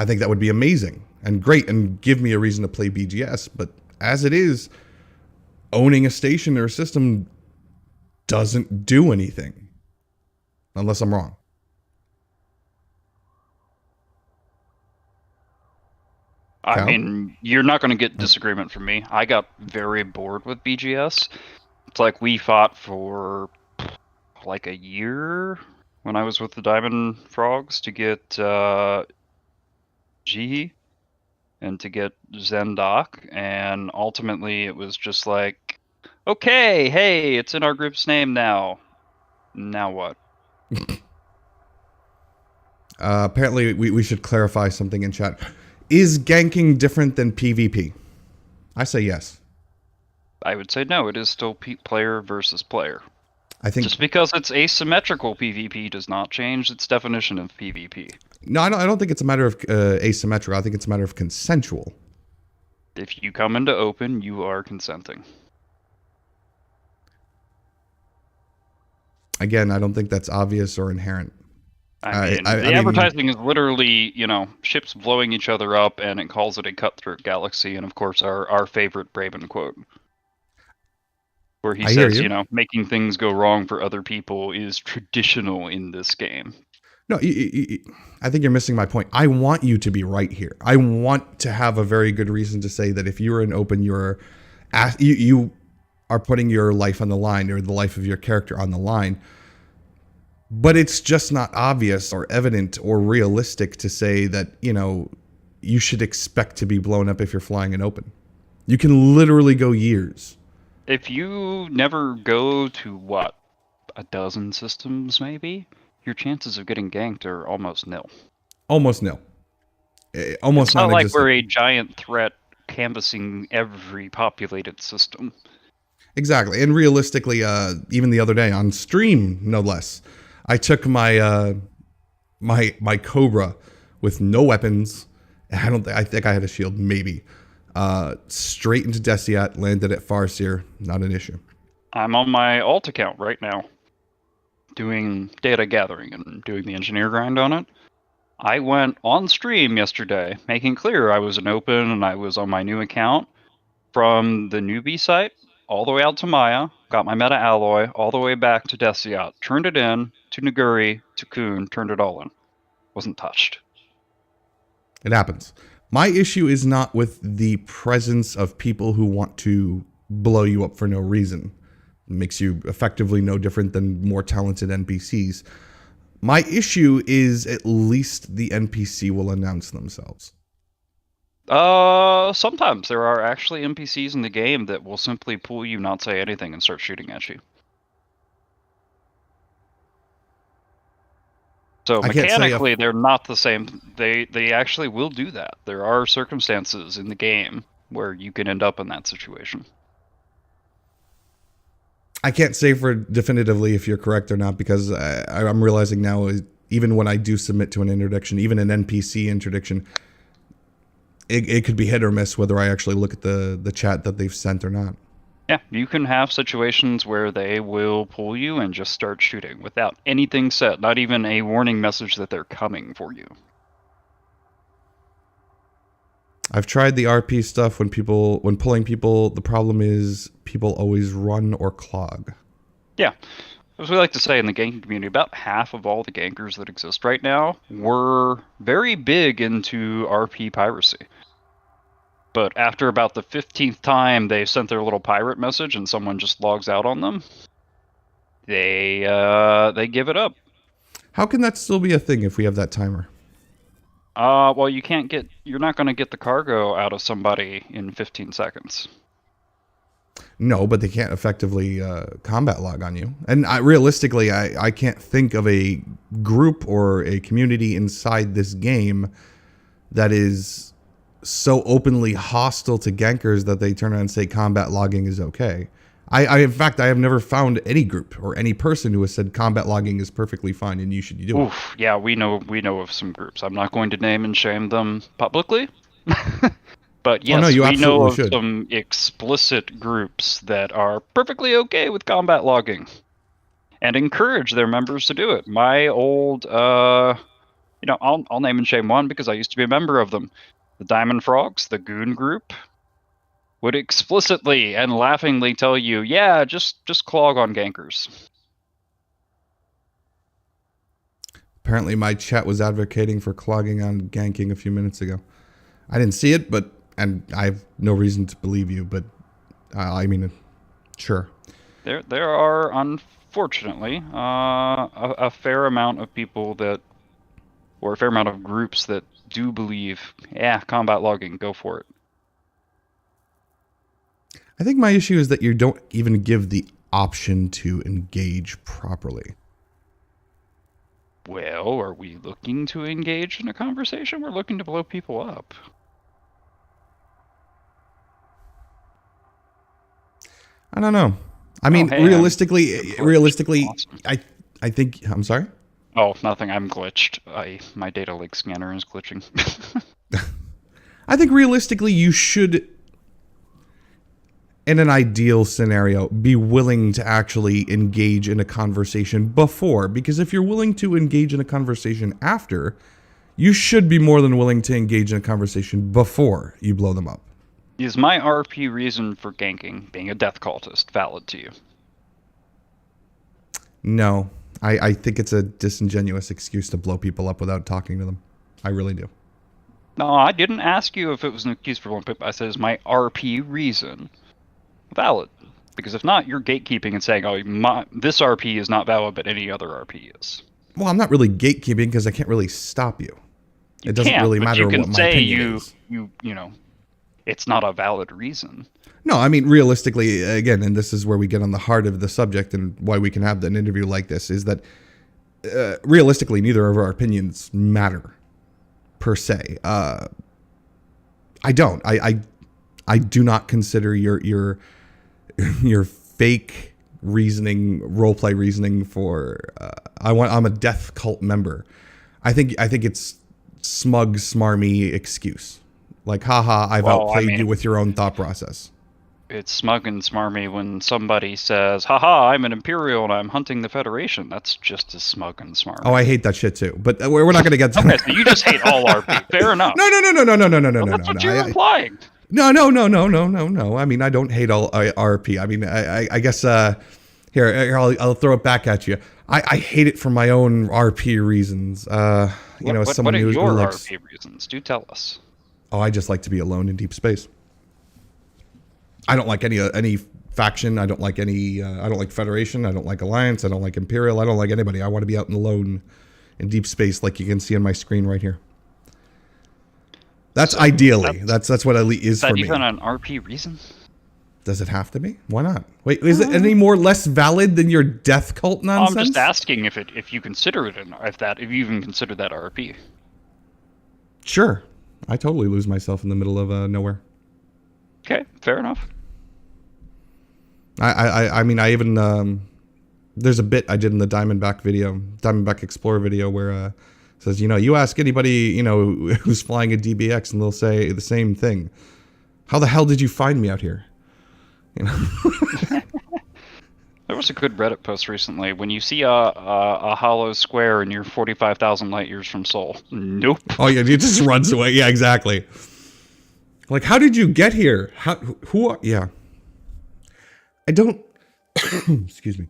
I think that would be amazing and great and give me a reason to play BGS. But as it is, owning a station or a system doesn't do anything. Unless I'm wrong. I mean, you're not going to get disagreement from me. I got very bored with BGS. It's like we fought for like a year when I was with the Diamond Frogs to get Jihi. and to get Zendoc, and ultimately it was just like, okay, hey, it's in our group's name now. Now what? Apparently, we should clarify something in chat. Is ganking different than PvP? I say yes. I would say no, it is still player versus player. I think Just because it's asymmetrical PvP does not change its definition of PvP. no, I don't think it's a matter of asymmetrical. I think it's a matter of consensual. If you come into open, you are consenting. Again, I don't think that's obvious or inherent. I mean, the advertising is literally, ships blowing each other up, and it calls it a cutthroat galaxy, and of course our favorite Braben quote, where he says, making things go wrong for other people is traditional in this game. No, I think you're missing my point. I want you to be right here. I want to have a very good reason to say that if you're in open, you are putting your life on the line, or the life of your character on the line. But it's just not obvious or evident or realistic to say that, you should expect to be blown up if you're flying in open. You can literally go years. If you never go to, a dozen systems maybe, your chances of getting ganked are almost nil. Almost nil. Almost it's not like we're a giant threat canvassing every populated system. Exactly. And realistically, even the other day on stream, no less, I took my my Cobra with no weapons. I think I had a shield, maybe. Straight into Desiat, landed at Farseer, not an issue. I'm on my alt account right now, doing data gathering and doing the engineer grind on it. I went on stream yesterday, making clear I was an open and I was on my new account, from the newbie site all the way out to Maya, got my meta alloy, all the way back to Desiat, turned it in, to Naguri, to Kun, turned it all in. Wasn't touched. It happens. My issue is not with the presence of people who want to blow you up for no reason. It makes you effectively no different than more talented NPCs. My issue is at least the NPC will announce themselves. Sometimes there are actually NPCs in the game that will simply pull you, not say anything, and start shooting at you. So mechanically, they're not the same. They actually will do that. There are circumstances in the game where you can end up in that situation. I can't say for definitively if you're correct or not, because I'm realizing now, even when I do submit to an interdiction, even an NPC interdiction, it could be hit or miss whether I actually look at the chat that they've sent or not. Yeah, you can have situations where they will pull you and just start shooting without anything said, not even a warning message that they're coming for you. I've tried the RP stuff when pulling people. The problem is people always run or clog. Yeah. As we like to say in the ganking community, about half of all the gankers that exist right now were very big into RP piracy. But after about the 15th time they sent their little pirate message and someone just logs out on them, they give it up. How can that still be a thing if we have that timer? Well, you're not going to get the cargo out of somebody in 15 seconds. No, but they can't effectively combat log on you. And realistically, I can't think of a group or a community inside this game that is so openly hostile to gankers that they turn around and say combat logging is okay. In fact, I have never found any group or any person who has said combat logging is perfectly fine and you should do it. Yeah, we know of some groups. I'm not going to name and shame them publicly. But yes, we know of some explicit groups that are perfectly okay with combat logging and encourage their members to do it. My old, I'll name and shame one because I used to be a member of them. The Diamond Frogs, the Goon group, would explicitly and laughingly tell you, yeah, just clog on gankers. Apparently my chat was advocating for clogging on ganking a few minutes ago. I didn't see it, and I have no reason to believe you, but I mean, sure. There are, unfortunately, a fair amount of people that or a fair amount of groups that do believe, yeah, combat logging, go for it. I think my issue is that you don't even give the option to engage properly. Well, are we looking to engage in a conversation? We're looking to blow people up. I don't know. I mean, hey, realistically, Awesome. I think, I'm sorry? Oh, nothing. I'm glitched. My data link scanner is glitching. I think realistically, you should, in an ideal scenario, be willing to actually engage in a conversation before. Because if you're willing to engage in a conversation after, you should be more than willing to engage in a conversation before you blow them up. Is my RP reason for ganking, being a death cultist, valid to you? No. I think it's a disingenuous excuse to blow people up without talking to them. I really do. No, I didn't ask you if it was an excuse for blowing people. I said, is my RP reason valid? Because if not, you're gatekeeping and saying, oh, this RP is not valid, but any other RP is. Well, I'm not really gatekeeping because I can't really stop you. It doesn't really matter what my opinion is. You know, it's not a valid reason. No, I mean, realistically, again, and this is where we get on the heart of the subject and why we can have an interview like this, is that realistically, neither of our opinions matter, per se. I don't. I do not consider your fake reasoning, roleplay reasoning for I'm a death cult member. I think it's smug, smarmy excuse. Like, haha, I've outplayed you with your own thought process. It's smug and smarmy when somebody says, haha, I'm an Imperial and I'm hunting the Federation. That's just as smug and smarmy. Oh, I hate that shit too. But we're not going to get to okay, so you just hate all RP. Fair enough. No. That's what you're implying. No. I mean, I don't hate all RP. I mean, I guess, here, I'll throw it back at you. I hate it for my own RP reasons. What are your RP reasons? Do tell us. Oh, I just like to be alone in deep space. I don't like any faction. I don't like any. I don't like Federation. I don't like Alliance. I don't like Imperial. I don't like anybody. I want to be out and alone in deep space, like you can see on my screen right here. That's ideally. That's what elite is for me. Is that even an RP reason? Does it have to be? Why not? Wait, is it any more less valid than your death cult nonsense? I'm just asking if you consider it if you even consider that RP. Sure. I totally lose myself in the middle of nowhere. Okay, fair enough. I mean, I even there's a bit I did in the Diamondback Explorer video where it says, you ask anybody, who's flying a DBX and they'll say the same thing. How the hell did you find me out here? There was a good Reddit post recently. When you see a hollow square and you're 45,000 light years from Sol. Nope. Oh yeah, it just runs away. Yeah, exactly. Like, how did you get here? Yeah. I don't. Excuse me.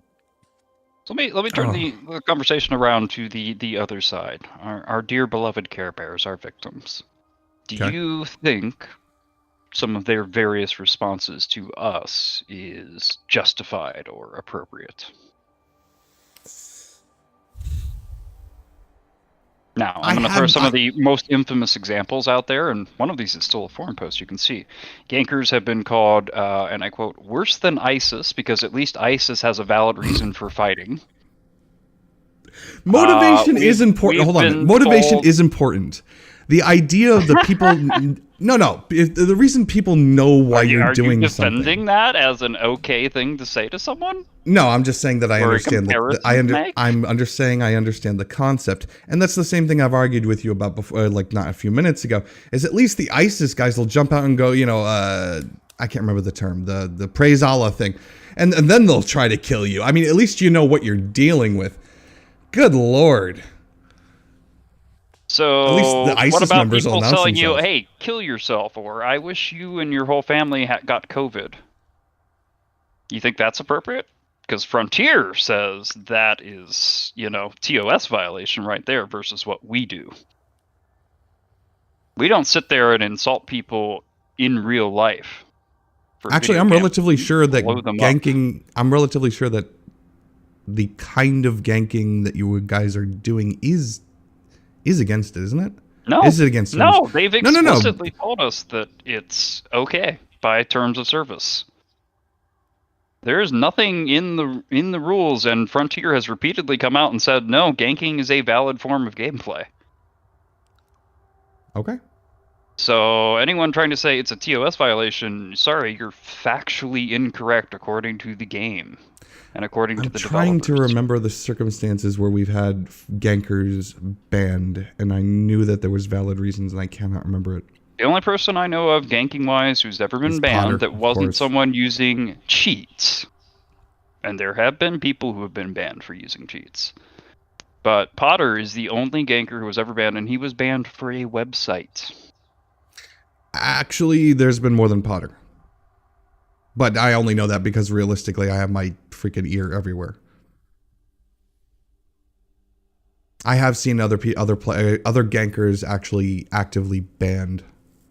So let me turn the conversation around to the other side. Our dear beloved Care Bears, our victims. Do you think some of their various responses to us is justified or appropriate? Now, I'm going to throw some of the most infamous examples out there, and one of these is still a forum post you can see. Gankers have been called, and I quote, worse than ISIS, because at least ISIS has a valid reason for fighting. Motivation is important. Hold on. Motivation is important. The idea of the people... No. The reason people know why you're doing something... Are you defending that as an okay thing to say to someone? No, I'm just saying that I understand I'm saying I understand the concept. And that's the same thing I've argued with you about before, like not a few minutes ago, is at least the ISIS guys will jump out and go, I can't remember the term, the praise Allah thing. And then they'll try to kill you. I mean, at least you know what you're dealing with. Good Lord. So, at least the ISIS what about members people will telling themselves. you, hey, kill yourself, or I wish you and your whole family got COVID? You think that's appropriate? Because Frontier says that is, TOS violation right there versus what we do. We don't sit there and insult people in real life. Actually, I'm relatively sure that ganking... I'm relatively sure that the kind of ganking that you guys are doing is is against it, isn't it? No. Is it against terms? No, they've No. explicitly told us that it's okay by terms of service. There's nothing in the rules, and Frontier has repeatedly come out and said, no, ganking is a valid form of gameplay. Okay. So anyone trying to say it's a TOS violation, sorry, you're factually incorrect according to the game and according to the developers. I'm trying to remember the circumstances where we've had gankers banned, and I knew that there was valid reasons, and I cannot remember it. The only person I know of, ganking-wise, who's ever been banned Potter, that wasn't someone using cheats. And there have been people who have been banned for using cheats. But Potter is the only ganker who was ever banned, and he was banned for a website. Actually, there's been more than Potter. But I only know that because realistically, I have my freaking ear everywhere. I have seen other gankers actually actively banned.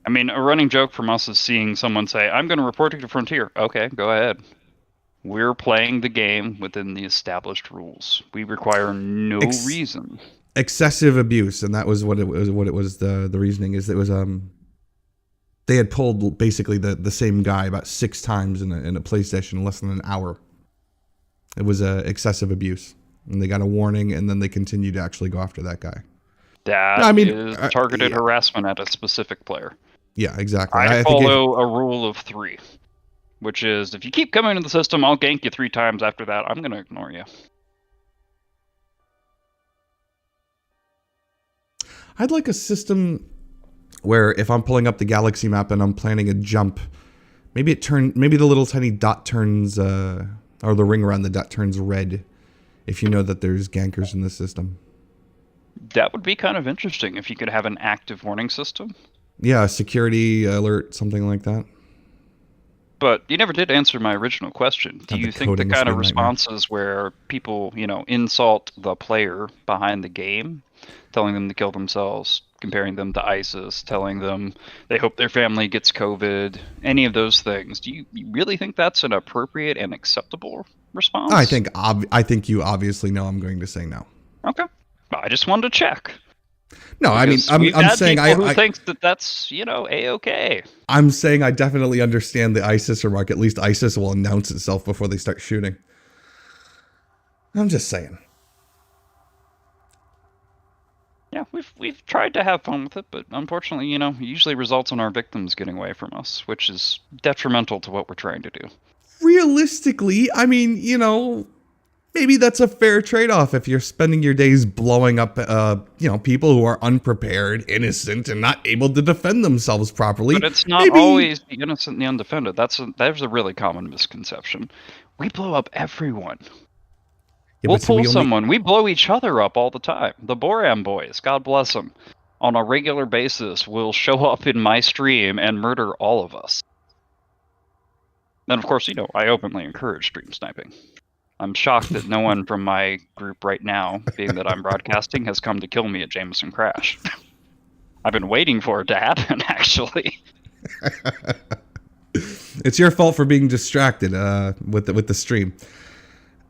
I mean, a running joke from us is seeing someone say, I'm going to report you to Frontier. Okay, go ahead. We're playing the game within the established rules. We require no reason. Excessive abuse, and that was what it was. The reasoning is it was they had pulled basically the same guy about 6 times in a PlayStation in less than an hour. It was excessive abuse, and they got a warning, and then they continued to actually go after that guy. That is targeted harassment at a specific player. Yeah, exactly. I follow a rule of 3, which is if you keep coming into the system, I'll gank you 3 times. After that, I'm going to ignore you. I'd like a system where if I'm pulling up the galaxy map and I'm planning a jump, maybe the little tiny dot turns, or the ring around the dot turns red if you know that there's gankers in the system. That would be kind of interesting if you could have an active warning system. Yeah, security alert, something like that. But you never did answer my original question. Do you think the kind of responses where people, insult the player behind the game, telling them to kill themselves, comparing them to ISIS, telling them they hope their family gets COVID, any of those things, do you really think that's an appropriate and acceptable response? I think you obviously know I'm going to say no. Okay. I just wanted to check. No, I mean, I'm saying who thinks that's A-okay. I'm saying I definitely understand the ISIS remark. At least ISIS will announce itself before they start shooting. I'm just saying. Yeah, we've tried to have fun with it, but unfortunately, it usually results in our victims getting away from us, which is detrimental to what we're trying to do. Realistically, I mean, maybe that's a fair trade-off if you're spending your days blowing up, people who are unprepared, innocent, and not able to defend themselves properly. But it's not always the innocent and the undefended. There's a really common misconception. We blow up everyone. Yeah, we'll pull someone. We blow each other up all the time. The Boram boys, God bless them, on a regular basis will show up in my stream and murder all of us. And of course, I openly encourage stream sniping. I'm shocked that no one from my group right now, being that I'm broadcasting, has come to kill me at Jameson Crash. I've been waiting for it to happen, actually. It's your fault for being distracted with the stream.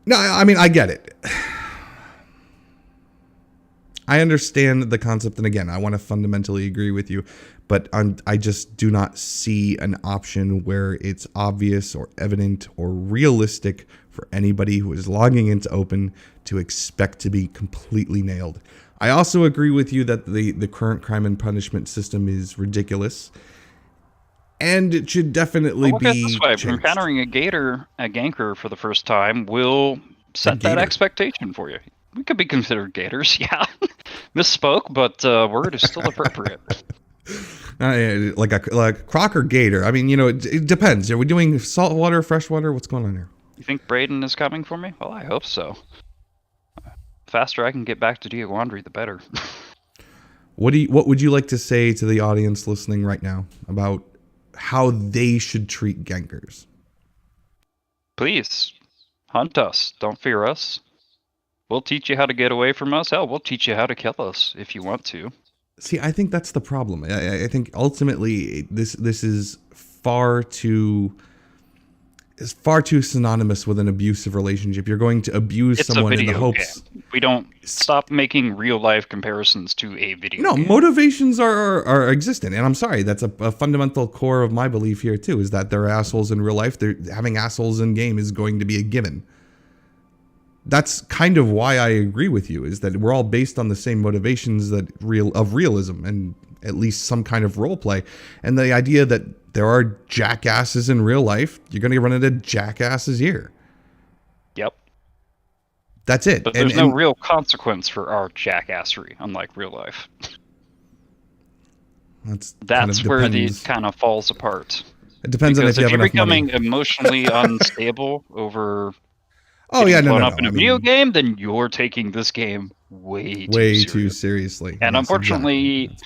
No, I mean, I get it. I understand the concept, and again, I want to fundamentally agree with you, but I just do not see an option where it's obvious or evident or realistic for anybody who is logging into Open to expect to be completely nailed. I also agree with you that the current crime and punishment system is ridiculous, and it should definitely be this way. changed. Encountering a ganker for the first time will set that expectation for you. We could be considered gators, yeah. Misspoke, but word is still appropriate. Like a croc or gator. I mean, it depends. Are we doing saltwater, freshwater? What's going on here? You think Braden is coming for me? Well, I hope so. The faster I can get back to Diagwandri, the better. What would you like to say to the audience listening right now about how they should treat gankers? Please, hunt us. Don't fear us. We'll teach you how to get away from us. Hell, we'll teach you how to kill us if you want to. See, I think that's the problem. I think ultimately this is far too is far too synonymous with an abusive relationship. You're going to abuse someone in the hopes. Game. We don't stop making real life comparisons to a video game. Motivations are existent, and I'm sorry, that's a fundamental core of my belief here too, is that there are assholes in real life. Having assholes in game is going to be a given. That's kind of why I agree with you, is that we're all based on the same motivations that realism and at least some kind of role play. And the idea that there are jackasses in real life, you're going to run into jackasses here. Yep. That's it. But there's no real consequence for our jackassery, unlike real life. That's where it kind of falls apart. It depends on if you have enough money. If you're becoming emotionally unstable over up in a video game, then you're taking this game way too seriously. And unfortunately,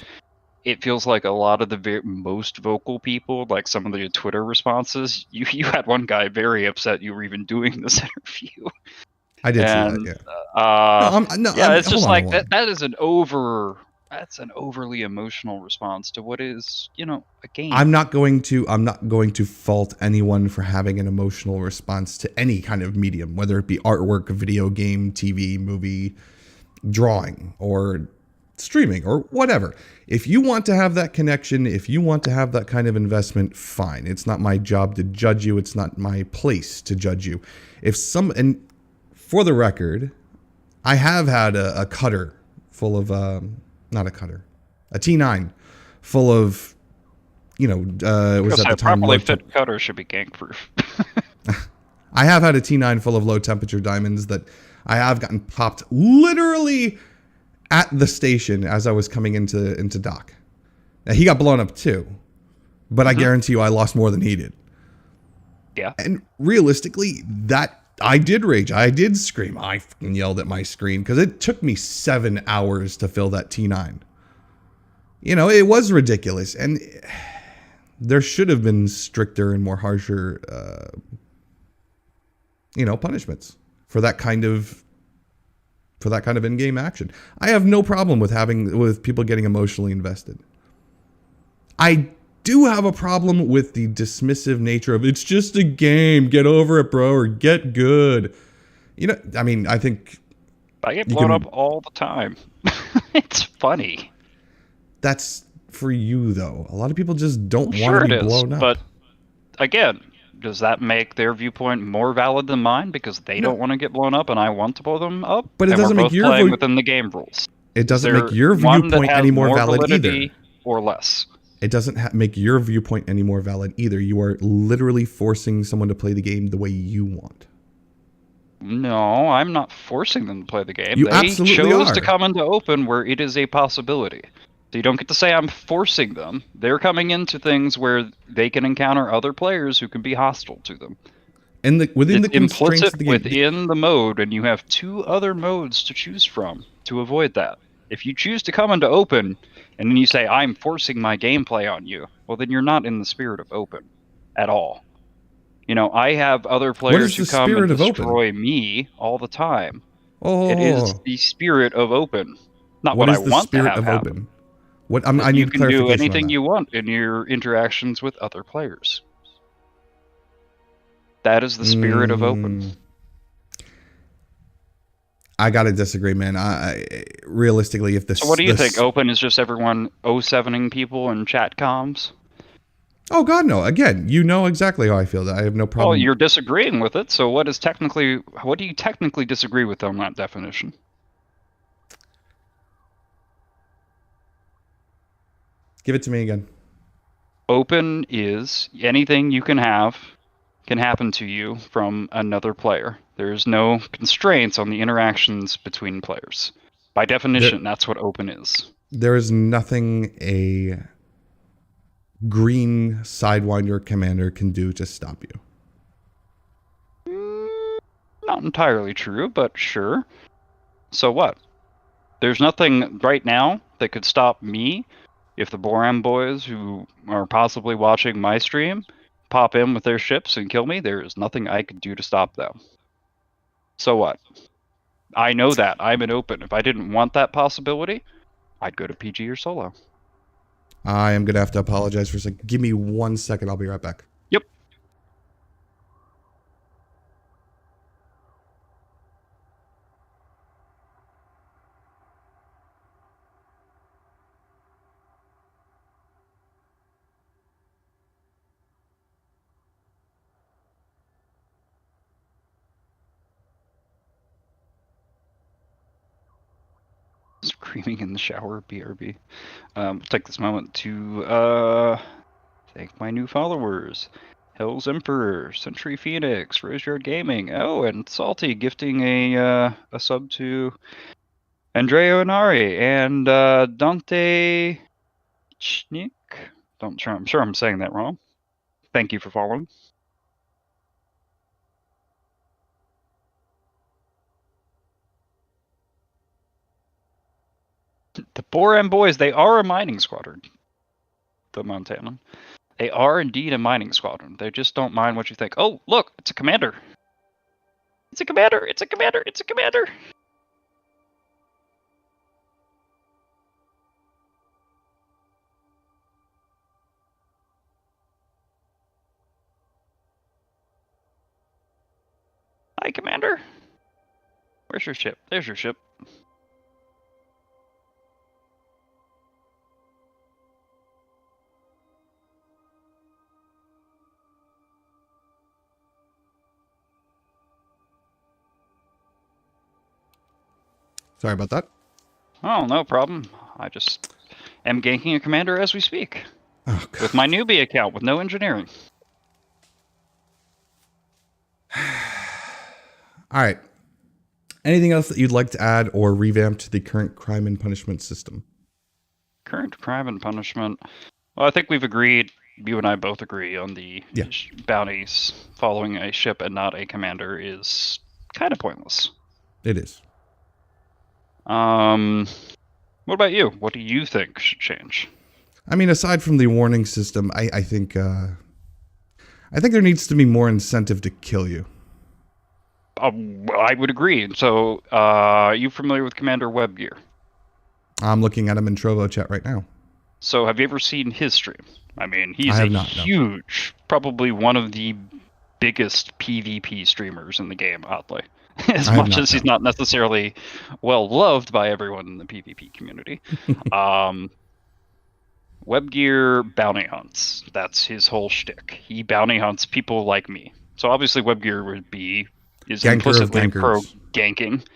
it feels like a lot of the most vocal people, like some of the Twitter responses, you had one guy very upset you were even doing this interview. I did see that, yeah. It's just like that is that's an overly emotional response to what is, a game. I'm not going to fault anyone for having an emotional response to any kind of medium, whether it be artwork, video game, TV, movie, drawing, or streaming, or whatever. If you want to have that connection, if you want to have that kind of investment, fine. It's not my job to judge you. It's not my place to judge you. And for the record, I have had a cutter full of, not a cutter, a T9 full of, was at the time. Properly fit cutter should be gank proof. I have had a T9 full of low temperature diamonds that I have gotten popped literally at the station as I was coming into dock. Now, he got blown up too, but I guarantee you I lost more than he did. Yeah. And realistically, I did rage. I did scream. I fucking yelled at my screen because it took me 7 hours to fill that T9. It was ridiculous. And there should have been stricter and more harsher, punishments for that kind of in-game action. I have no problem with people getting emotionally invested. I do have a problem with the dismissive nature of it's just a game, get over it, bro, or get good. I think I get blown up all the time. It's funny. That's for you though. A lot of people just don't want to be blown up. But again, does that make their viewpoint more valid than mine because they don't want to get blown up and I want to blow them up? But it doesn't make your playing within the game rules. It doesn't make your viewpoint any more valid either. Or less. It doesn't make your viewpoint any more valid either. You are literally forcing someone to play the game the way you want. No, I'm not forcing them to play the game. You absolutely chose are. To come into open where it is a possibility. So you don't get to say I'm forcing them. They're coming into things where they can encounter other players who can be hostile to them. And within the constraints implicit of the game, within the mode, and you have 2 other modes to choose from to avoid that. If you choose to come into open, and then you say, I'm forcing my gameplay on you, well, then you're not in the spirit of open at all. I have other players who come and destroy me all the time. It is the spirit of open. Not what I want to have happen. I need you can do anything you want in your interactions with other players. That is the spirit of open. I gotta disagree, man. Realistically, if this. So what do you think? Open is just everyone 07ing people in chat comms? Oh God, no! Again, you know exactly how I feel. I have no problem. Well, you're disagreeing with it. So what do you technically disagree with on that definition? Give it to me again. Open is anything you can have can happen to you from another player. There's no constraints on the interactions between players. By definition, that's what open is. There is nothing a green Sidewinder commander can do to stop you. Not entirely true, but sure. So what? There's nothing right now that could stop me if the Boram boys who are possibly watching my stream pop in with their ships and kill me. There is nothing I could do to stop them. So what? I know that. I'm an open. If I didn't want that possibility, I'd go to PG or solo. I am going to have to apologize for a second. Give me 1 second. I'll be right back. Yep. screaming in the shower, BRB. Take this moment to thank my new followers. Hell's Emperor, Century Phoenix, Roseyard Gaming. Oh, and Salty gifting a sub to Andrea Inari and Dante Chnik. I'm sure I'm saying that wrong. Thank you for following. The Boran boys, they are a mining squadron. The Montana. They are indeed a mining squadron. They just don't mind what you think. Oh, look, it's a commander. It's a commander. It's a commander. It's a commander. Hi, commander. Where's your ship? There's your ship. Sorry about that. Oh, no problem. I just am ganking a commander as we speak. Oh, God. With my newbie account with no engineering. All right. Anything else that you'd like to add or revamp to the current crime and punishment system? Current crime and punishment. Well, I think we've agreed, you and I both agree, on the bounties. Following a ship and not a commander is kind of pointless. It is. What about you? What do you think should change? I mean, aside from the warning system, I think there needs to be more incentive to kill you. I would agree. So, are you familiar with Commander Webgear? I'm looking at him in Trovo chat right now. So, have you ever seen his stream? I mean, he's huge, probably one of the biggest PvP streamers in the game, oddly. As much as he's not necessarily well loved by everyone in the PvP community. Webgear bounty hunts. That's his whole shtick. He bounty hunts people like me. So obviously Webgear is Ganker implicitly pro ganking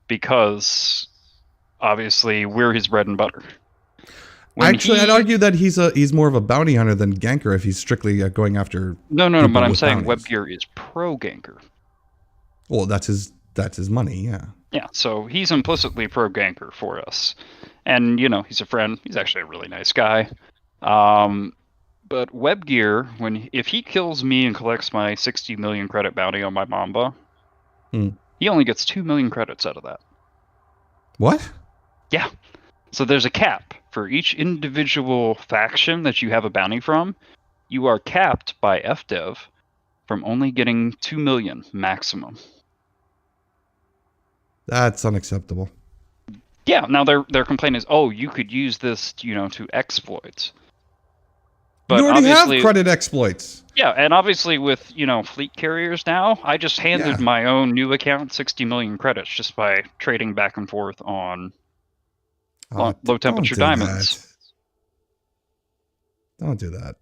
because obviously we're his bread and butter. I'd argue that he's more of a bounty hunter than ganker if he's strictly going after. No, but I'm saying Webgear is pro ganker. Well, that's his money, yeah. Yeah, so he's implicitly pro ganker for us. And, he's a friend. He's actually a really nice guy. But Webgear, if he kills me and collects my 60 million credit bounty on my Mamba, he only gets 2 million credits out of that. What? Yeah. So there's a cap. For each individual faction that you have a bounty from, you are capped by FDev from only getting 2 million maximum. That's unacceptable. Yeah, now their complaint is, you could use this, to exploit. But you already have credit exploits. Yeah, and obviously with, fleet carriers now, I just handed my own new account 60 million credits just by trading back and forth on low temperature diamonds. Don't do that.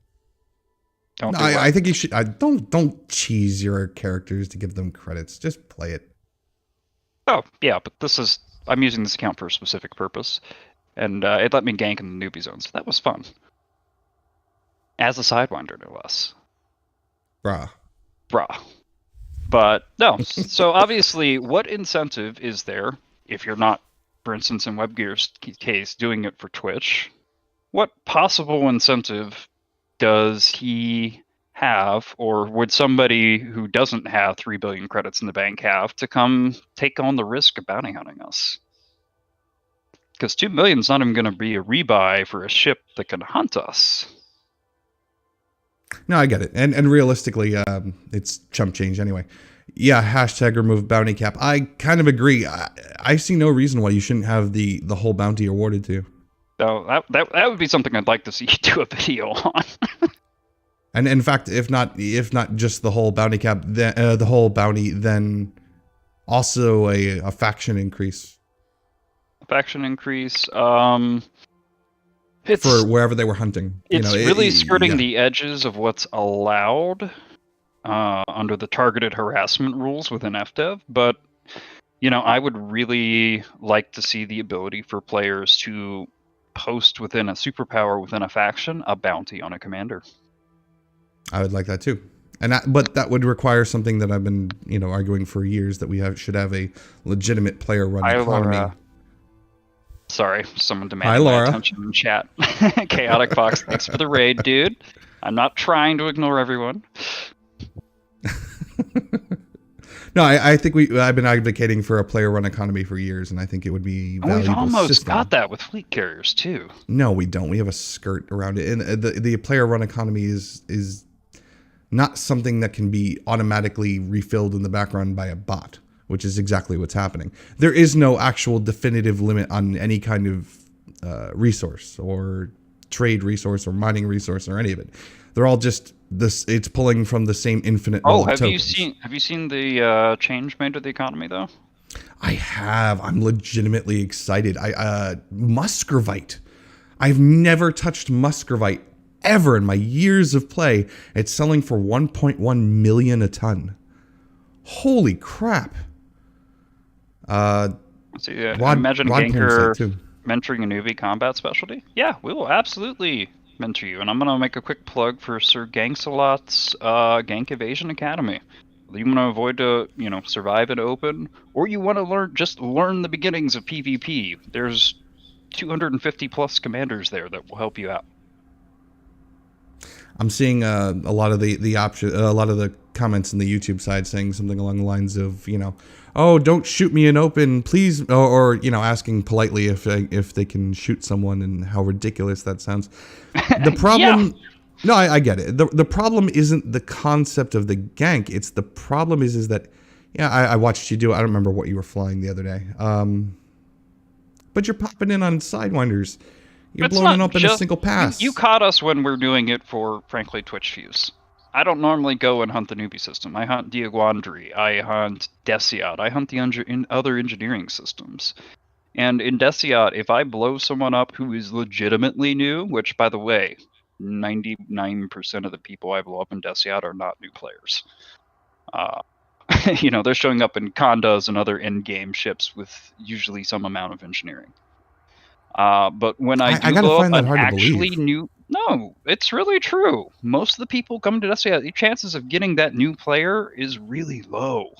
I think you should. Don't cheese your characters to give them credits. Just play it. Oh yeah, but I'm using this account for a specific purpose, and it let me gank in the newbie zone, so that was fun. As a sidewinder, no less. Bruh. But no. So obviously, what incentive is there if you're not, for instance, in Webgear's case, doing it for Twitch? What possible incentive does he have, or would somebody who doesn't have 3 billion credits in the bank have to come take on the risk of bounty hunting us? Because 2 million is not even going to be a rebuy for a ship that can hunt us. No, I get it. And realistically, it's chump change anyway. Yeah, hashtag remove bounty cap. I kind of agree. I see no reason why you shouldn't have the whole bounty awarded to you. So that would be something I'd like to see you do a video on. And in fact, if not just the whole bounty cap, then the whole bounty, then also a faction increase. Faction increase. For wherever they were hunting. It's really skirting the edges of what's allowed under the targeted harassment rules within FDev, but I would really like to see the ability for players to post within a superpower within a faction a bounty on a commander. I would like that too. But that would require something that I've been, arguing for years, that we should have a legitimate player-run Hi, economy. Laura. Sorry, someone Hi, demanded my Laura. attention in chat. Chaotic Fox, thanks for the raid, dude. I'm not trying to ignore everyone. No, I think I've been advocating for a player-run economy for years, and I think it would be valuable. We've almost system. got that with fleet carriers too. No, we don't. We have a skirt around it, and the player-run economy is not something that can be automatically refilled in the background by a bot, which is exactly what's happening. There is no actual definitive limit on any kind of resource or trade resource or mining resource or any of it. They're all just this. It's pulling from the same infinite. Oh, have you seen the change made to the economy though? I have. I'm legitimately excited. Muscovite. I've never touched Muscovite ever in my years of play. It's selling for 1.1 million a ton. Holy crap. See, imagine Ganker mentoring a newbie combat specialty. Yeah, we will absolutely mentor you. And I'm going to make a quick plug for Sir Gangsalot's Gank Evasion Academy. You want to avoid to, survive in open, or you want to learn the beginnings of PvP. There's 250 plus commanders there that will help you out. I'm seeing a lot of the comments in the YouTube side saying something along the lines of, oh, don't shoot me in open, please, or asking politely if they can shoot someone, and how ridiculous that sounds. The problem, yeah. No, I get it. The problem isn't the concept of the gank. It's the problem is that, yeah, I watched you do it. I don't remember what you were flying the other day. But you're popping in on Sidewinders. You're blowing it up in a single pass. You caught us when we're doing it for, frankly, Twitch views. I don't normally go and hunt the newbie system. I hunt Diaguandri. I hunt Deciat. I hunt the other engineering systems. And in Deciat, if I blow someone up who is legitimately new, which, by the way, 99% of the people I blow up in Deciat are not new players. They're showing up in Condas and other end-game ships with usually some amount of engineering. But when I do blow up an actually new... No, it's really true. Most of the people coming to Deciat, the chances of getting that new player is really low.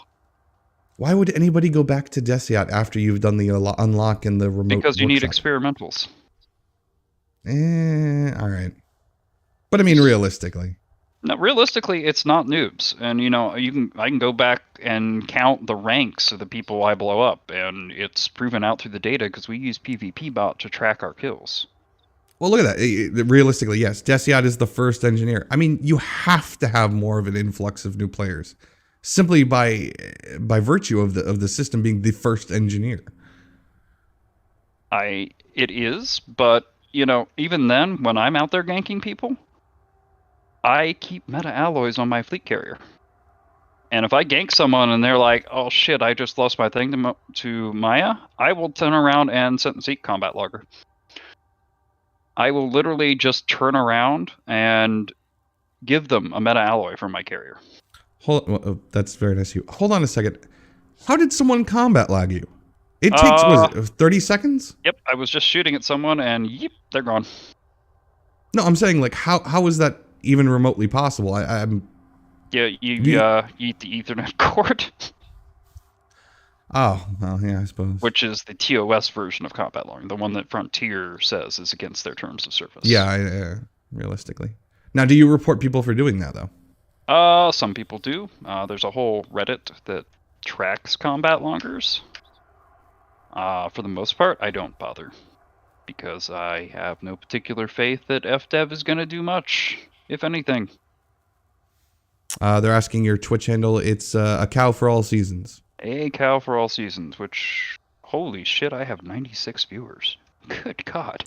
Why would anybody go back to Deciat after you've done the unlock and the remote Because you workshop? Need experimentals. All right. But I mean, realistically. No, realistically, it's not noobs. And, I can go back and count the ranks of the people I blow up, and it's proven out through the data because we use PvP bot to track our kills. Well, look at that. Realistically, yes, Deciat is the first engineer. I mean, you have to have more of an influx of new players, simply by virtue of the system being the first engineer. It is, but, even then, when I'm out there ganking people, I keep meta alloys on my fleet carrier. And if I gank someone and they're like, oh shit, I just lost my thing to Maya, I will turn around and set and seek combat logger. I will literally just turn around and give them a meta alloy from my carrier. That's very nice of you. Hold on a second. How did someone combat lag you? It takes, was it 30 seconds? Yep, I was just shooting at someone and yep, they're gone. No, I'm saying, like, how is that even remotely possible? I'm... Yeah, you eat the Ethernet cord. Oh, well, yeah, I suppose. Which is the TOS version of combat logging, the one that Frontier says is against their terms of service. Yeah, realistically. Now, do you report people for doing that, though? Some people do. There's a whole Reddit that tracks combat loggers. For the most part, I don't bother. Because I have no particular faith that FDev is going to do much, if anything. They're asking your Twitch handle. It's ACowForAllSeasons. ACowForAllSeasons, which, holy shit, I have 96 viewers. Good God.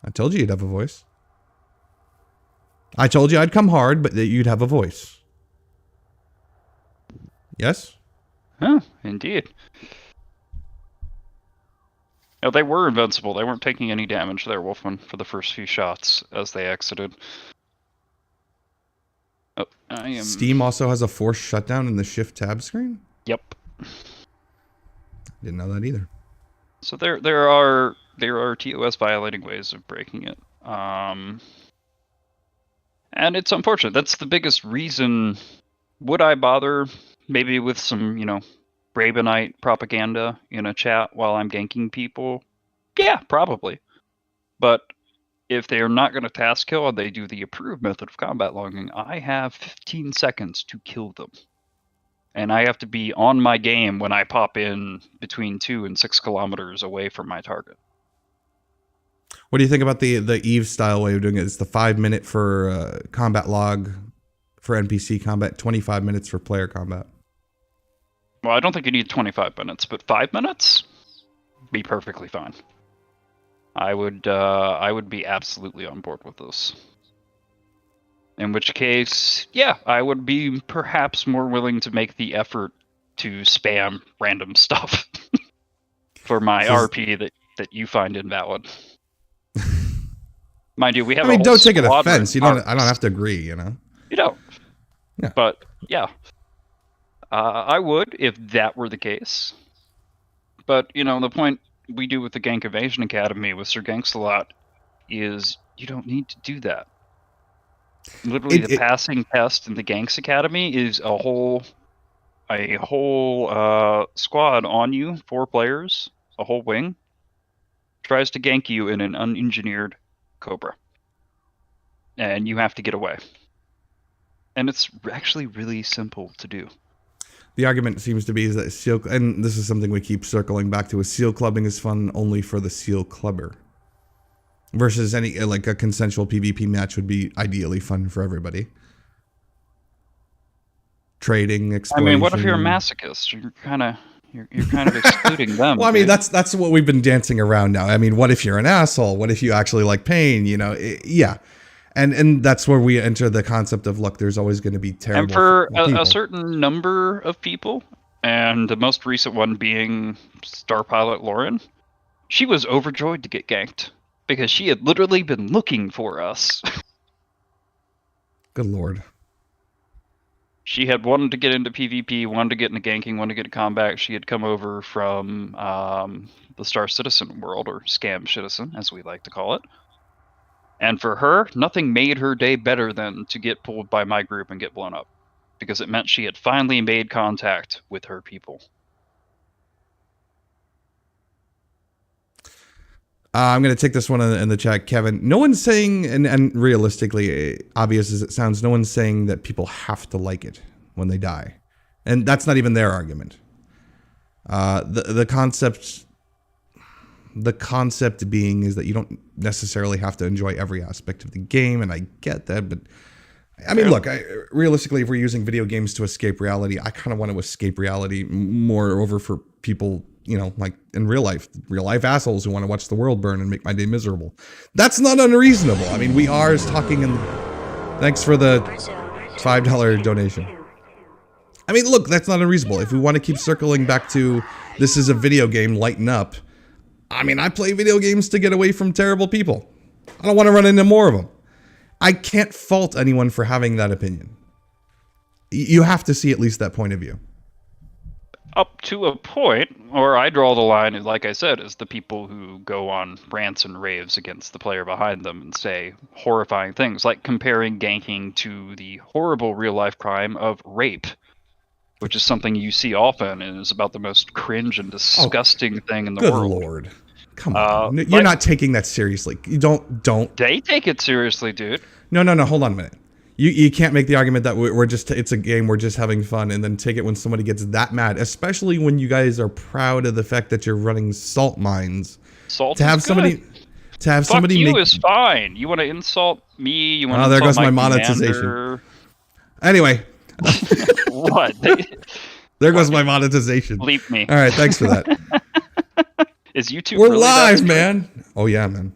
I told you you'd have a voice. I told you I'd come hard, but that you'd have a voice. Yes? Huh, indeed. No, they were invincible. They weren't taking any damage there, Wolfman, for the first few shots as they exited. Oh, Steam also has a forced shutdown in the shift tab screen? Yep. Didn't know that either. So there are TOS violating ways of breaking it. And it's unfortunate. That's the biggest reason. Would I bother maybe with some, Ravenite propaganda in a chat while I'm ganking people? Yeah, probably. But if they are not going to task kill and they do the approved method of combat logging, I have 15 seconds to kill them. And I have to be on my game when I pop in between 2 and 6 kilometers away from my target. What do you think about the Eve style way of doing it? It's the 5 minute for combat log for NPC combat, 25 minutes for player combat. Well, I don't think you need 25 minutes, but 5 minutes? Be perfectly fine. I would be absolutely on board with this. In which case, yeah, I would be perhaps more willing to make the effort to spam random stuff for my RP that you find invalid. Mind you, we have. I mean, don't take it offense. You don't. I don't have to agree. You know. You don't. Yeah. But yeah, I would if that were the case. But the point we do with the Gank Evasion Academy with Sir Ganksalot is you don't need to do that. Literally, the passing test in the Ganks Academy is a whole squad on you, 4 players, a whole wing, tries to gank you in an unengineered Cobra. And you have to get away. And it's actually really simple to do. The argument seems to be is that seal, and this is something we keep circling back to, is seal clubbing is fun only for the seal clubber. Versus any, like a consensual PvP match would be ideally fun for everybody. Trading, exploration. I mean, what if you're a masochist? You're kind of excluding them. Well, I mean, that's what we've been dancing around now. I mean, what if you're an asshole? What if you actually like pain? Yeah. And that's where we enter the concept of, look, there's always going to be terrible And for a certain number of people, and the most recent one being Star Pilot Lauren, she was overjoyed to get ganked. Because she had literally been looking for us. Good lord. She had wanted to get into PvP, wanted to get into ganking, wanted to get into combat. She had come over from the Star Citizen world, or Scam Citizen, as we like to call it. And for her, nothing made her day better than to get pulled by my group and get blown up. Because it meant she had finally made contact with her people. I'm going to take this one in the chat, Kevin. No one's saying, and realistically, obvious as it sounds, no one's saying that people have to like it when they die. And that's not even their argument. The concept being is that you don't necessarily have to enjoy every aspect of the game, and I get that, but I mean, look, realistically, if we're using video games to escape reality, I kind of want to escape reality more over for people, like in real life assholes who want to watch the world burn and make my day miserable. That's not unreasonable. I mean, we are talking in... Thanks for the $5 donation. I mean, look, that's not unreasonable. If we want to keep circling back to this is a video game, lighten up. I mean, I play video games to get away from terrible people. I don't want to run into more of them. I can't fault anyone for having that opinion. You have to see at least that point of view. Up to a point, or I draw the line, like I said, is the people who go on rants and raves against the player behind them and say horrifying things, like comparing ganking to the horrible real-life crime of rape, which is something you see often and is about the most cringe and disgusting thing in the world. Good lord. Come on. You're not taking that seriously. You don't. They take it seriously, dude. No. Hold on a minute. You can't make the argument that we're just, it's a game, we're just having fun, and then take it when somebody gets that mad, especially when you guys are proud of the fact that you're running salt mines. Salt to have somebody you is fine. You want to insult me? You want to there insult goes my monetization. Commander. Anyway. What? There goes my monetization. Bleep me. All right, thanks for that. Is YouTube? We're really live, man. Oh yeah, man.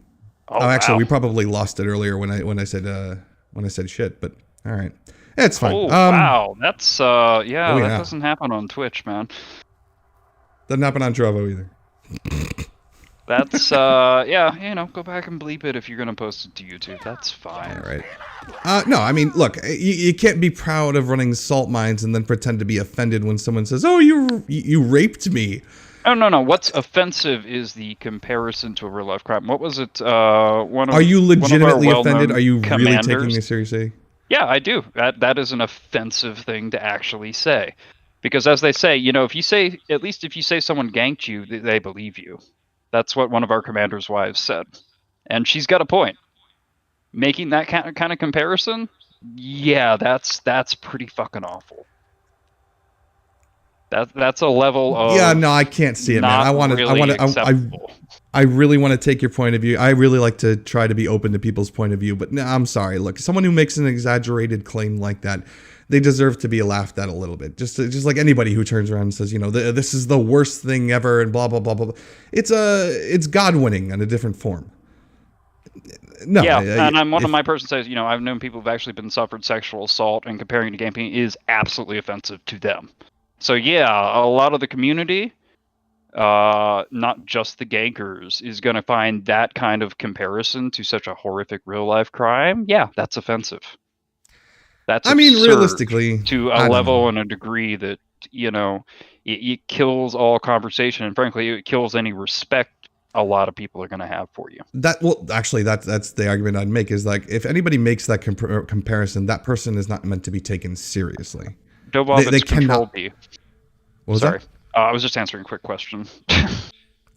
Oh, actually, wow. we probably lost it earlier when I said shit, but all right, it's fine. Oh wow, that's that yeah. doesn't happen on Twitch, man. Doesn't happen on Trovo either. That's go back and bleep it if you're gonna post it to YouTube. That's fine. All right. No, I mean, look, you can't be proud of running salt mines and then pretend to be offended when someone says, "Oh, you raped me." Oh no. What's offensive is the comparison to a real life crime. What was it? Are you One of our legitimately offended? well-known Are you really taking commanders. this seriously? Yeah, I do. That is an offensive thing to actually say, because as they say, if you say, at least if you say someone ganked you, they believe you. That's what one of our commander's wives said, and she's got a point. Making that kind of comparison, yeah, that's pretty fucking awful. That's a level Yeah, no, of I can't see it, man. not really I acceptable. I really want to take your point of view. I really like to try to be open to people's point of view, but no, I'm sorry. Look, someone who makes an exaggerated claim like that, they deserve to be laughed at a little bit. Just like anybody who turns around and says, this is the worst thing ever, and blah blah blah blah blah. It's God winning in a different form. No, Yeah, and I'm one of my person says, I've known people who've actually been suffered sexual assault, and comparing to gameplay is absolutely offensive to them. So yeah, a lot of the community, not just the gankers, is going to find that kind of comparison to such a horrific real life crime. Yeah, that's offensive. That's absurd realistically, to a I don't level know. and a degree that it kills all conversation, and frankly, it kills any respect a lot of people are going to have for you. Actually, that's the argument I'd make is like if anybody makes that comparison, that person is not meant to be taken seriously. They cannot. Control What was Sorry. that? I was just answering a quick question. I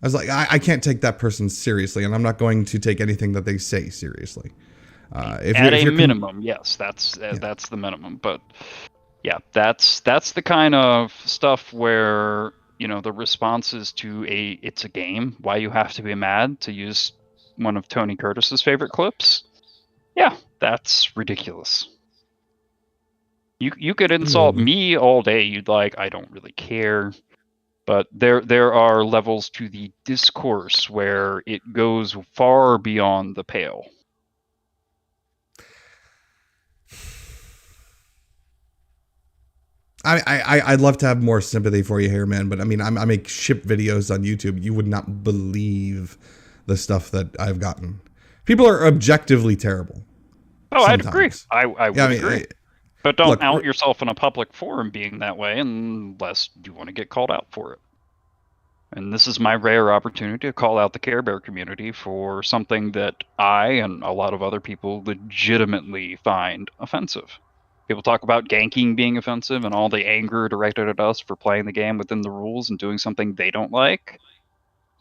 was like, I can't take that person seriously, and I'm not going to take anything that they say seriously. At a minimum, yes, that's the minimum. But yeah, that's the kind of stuff where the responses to it's a game. Why you have to be mad, to use one of Tony Curtis's favorite clips. Yeah, that's ridiculous. You could insult me all day. You'd like, I don't really care. But there are levels to the discourse where it goes far beyond the pale. I'd love to have more sympathy for you here, man. But I mean, I make ship videos on YouTube. You would not believe the stuff that I've gotten. People are objectively terrible. Oh, sometimes. I'd agree. I would agree. But don't out yourself in a public forum being that way unless you want to get called out for it. And this is my rare opportunity to call out the Care Bear community for something that I and a lot of other people legitimately find offensive. People talk about ganking being offensive and all the anger directed at us for playing the game within the rules and doing something they don't like.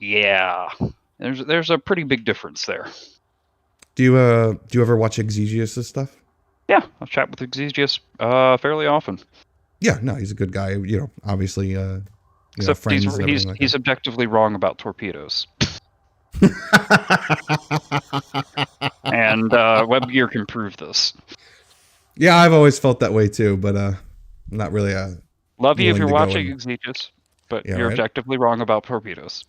Yeah, there's a pretty big difference there. Do you ever watch Exegius' stuff? Yeah, I chat with Exegius fairly often. Yeah, no, he's a good guy. Obviously, except he's objectively wrong about torpedoes. And Webgear can prove this. Yeah, I've always felt that way too, but not really. Love you if you're watching Exegius, but you're objectively wrong about torpedoes.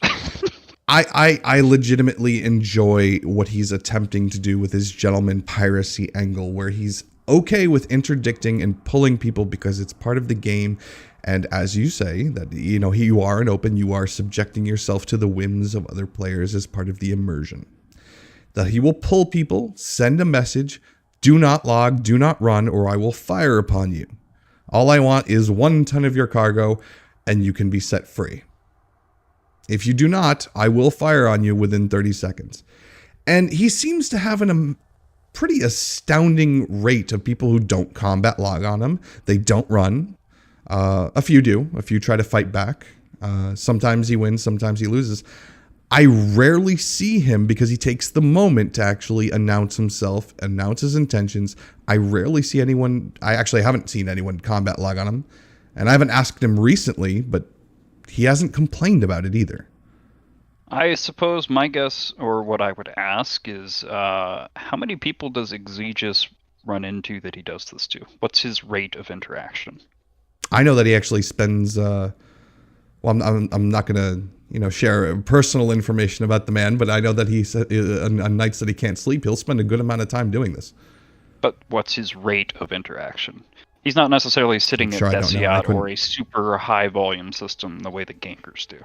I legitimately enjoy what he's attempting to do with his gentleman piracy angle, where he's okay with interdicting and pulling people because it's part of the game. And as you say, that you are an open, you are subjecting yourself to the whims of other players as part of the immersion. That he will pull people, send a message, do not log, do not run, or I will fire upon you. All I want is 1 ton of your cargo, and you can be set free. If you do not, I will fire on you within 30 seconds. And he seems to have a pretty astounding rate of people who don't combat log on him. They don't run. A few do. A few try to fight back. Sometimes he wins, sometimes he loses. I rarely see him because he takes the moment to actually announce himself, announce his intentions. I rarely see anyone, I actually haven't seen anyone combat log on him. And I haven't asked him recently, but he hasn't complained about it either. I suppose my guess, or what I would ask, is how many people does Exegius run into that he does this to? What's his rate of interaction? I know that he actually spends, well, I'm not going to, share personal information about the man, but I know that he said on nights that he can't sleep, he'll spend a good amount of time doing this. But what's his rate of interaction? He's not necessarily sitting at Desiat or a super high volume system the way the gankers do.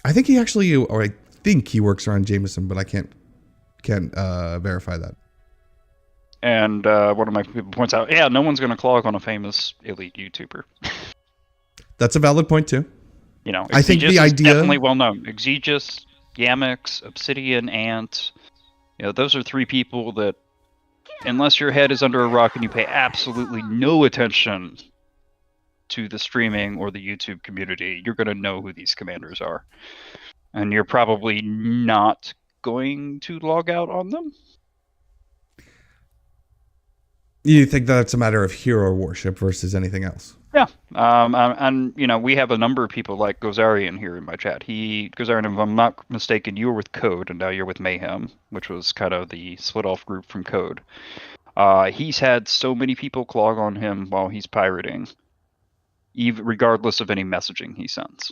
I think he actually, or I think he works around Jameson, but I can't verify that. And one of my people points out, yeah, no one's going to clog on a famous elite YouTuber. That's a valid point too. You know, I think the Exegius is idea definitely well known. Exegius, Yamix, Obsidian, Ant. You know, those are 3 people that, unless your head is under a rock and you pay absolutely no attention to the streaming or the YouTube community, you're going to know who these commanders are. And you're probably not going to log out on them. You think that's a matter of hero worship versus anything else? Yeah. And, you know, we have a number of people like Gozarian here in my chat. Gozarian, if I'm not mistaken, you were with Code, and now you're with Mayhem, which was kind of the split-off group from Code. He's had so many people clog on him while he's pirating, even regardless of any messaging he sends.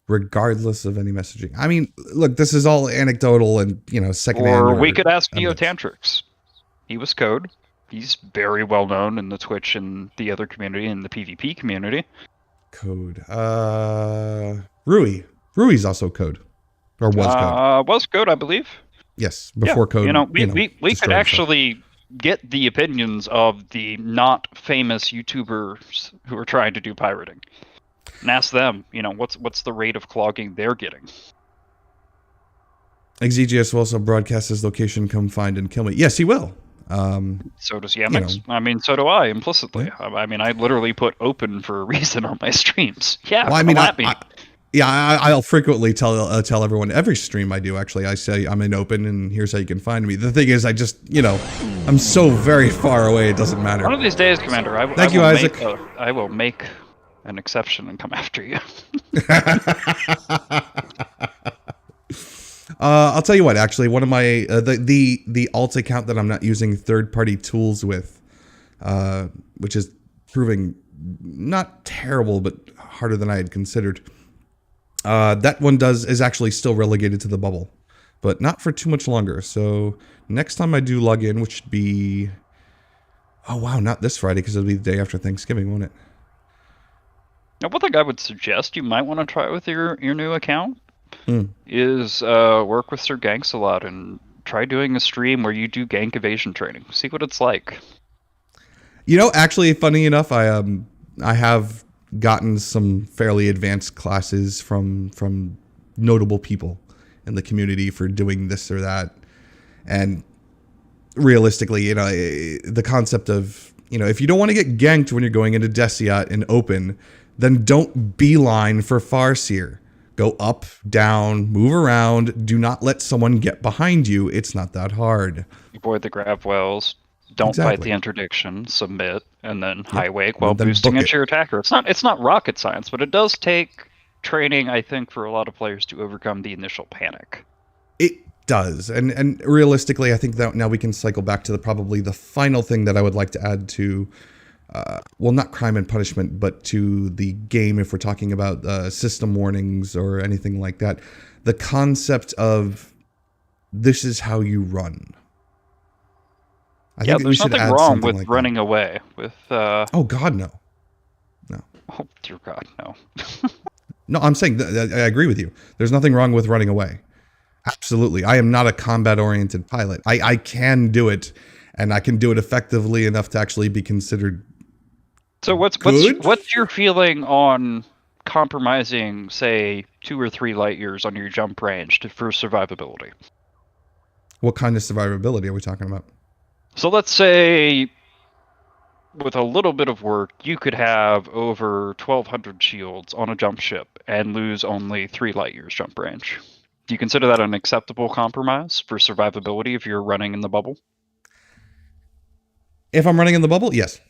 Regardless of any messaging. I mean, look, this is all anecdotal and, you know, secondhand. Or we could ask Neotantrix. He was Code. He's very well known in the Twitch and the other community and the PvP community. Code. Rui. Rui's also Code. Or was Code. Was Code, I believe. Yes, before Code. You know, we could actually get the opinions of the not famous YouTubers who are trying to do pirating. And ask them, you know, what's the rate of clogging they're getting. Exegius will also broadcast his location, come find and kill me. Yes, he will. So does Yamix. You know, I mean, so do I, implicitly. Yeah. I mean, I literally put open for a reason on my streams. Yeah, well, I mean, I'll frequently tell everyone every stream I do. Actually, I say I'm in open, and here's how you can find me. The thing is, I just, you know, I'm so very far away. It doesn't matter. One of these days, Commander, Thank you, Isaac. I will make an exception and come after you. I'll tell you what. Actually, one of my the alt account that I'm not using third-party tools with, which is proving not terrible, but harder than I had considered. That one is actually still relegated to the bubble, but not for too much longer. So next time I do log in, which should be, oh wow, not this Friday because it'll be the day after Thanksgiving, won't it? Now, one thing I would suggest you might want to try with your new account is work with Sir Ganks a lot and try doing a stream where you do gank evasion training. See what it's like. You know, actually, funny enough, I have gotten some fairly advanced classes from notable people in the community for doing this or that. And realistically, you know, the concept of, you know, if you don't want to get ganked when you're going into Desiat in open, then don't beeline for Farseer. Go up, down, move around. Do not let someone get behind you. It's not that hard. Avoid the grab wells. Don't fight the interdiction. Submit, and then high wake while boosting into your attacker. It's not rocket science, but it does take training, I think, for a lot of players to overcome the initial panic. It does, and realistically, I think that now we can cycle back to probably the final thing that I would like to add to. Well, not crime and punishment, but to the game, if we're talking about system warnings or anything like that. The concept of this is how you run. I think there's nothing wrong with running away. Oh, God, no. No. Oh, dear God, no. No, I'm saying, I agree with you. There's nothing wrong with running away. Absolutely. I am not a combat-oriented pilot. I can do it, and I can do it effectively enough to actually be considered. So what's your feeling on compromising, say, 2 or 3 light years on your jump range for survivability? What kind of survivability are we talking about? So let's say, with a little bit of work, you could have over 1,200 shields on a jump ship and lose only 3 light years jump range. Do you consider that an acceptable compromise for survivability if you're running in the bubble? If I'm running in the bubble, yes.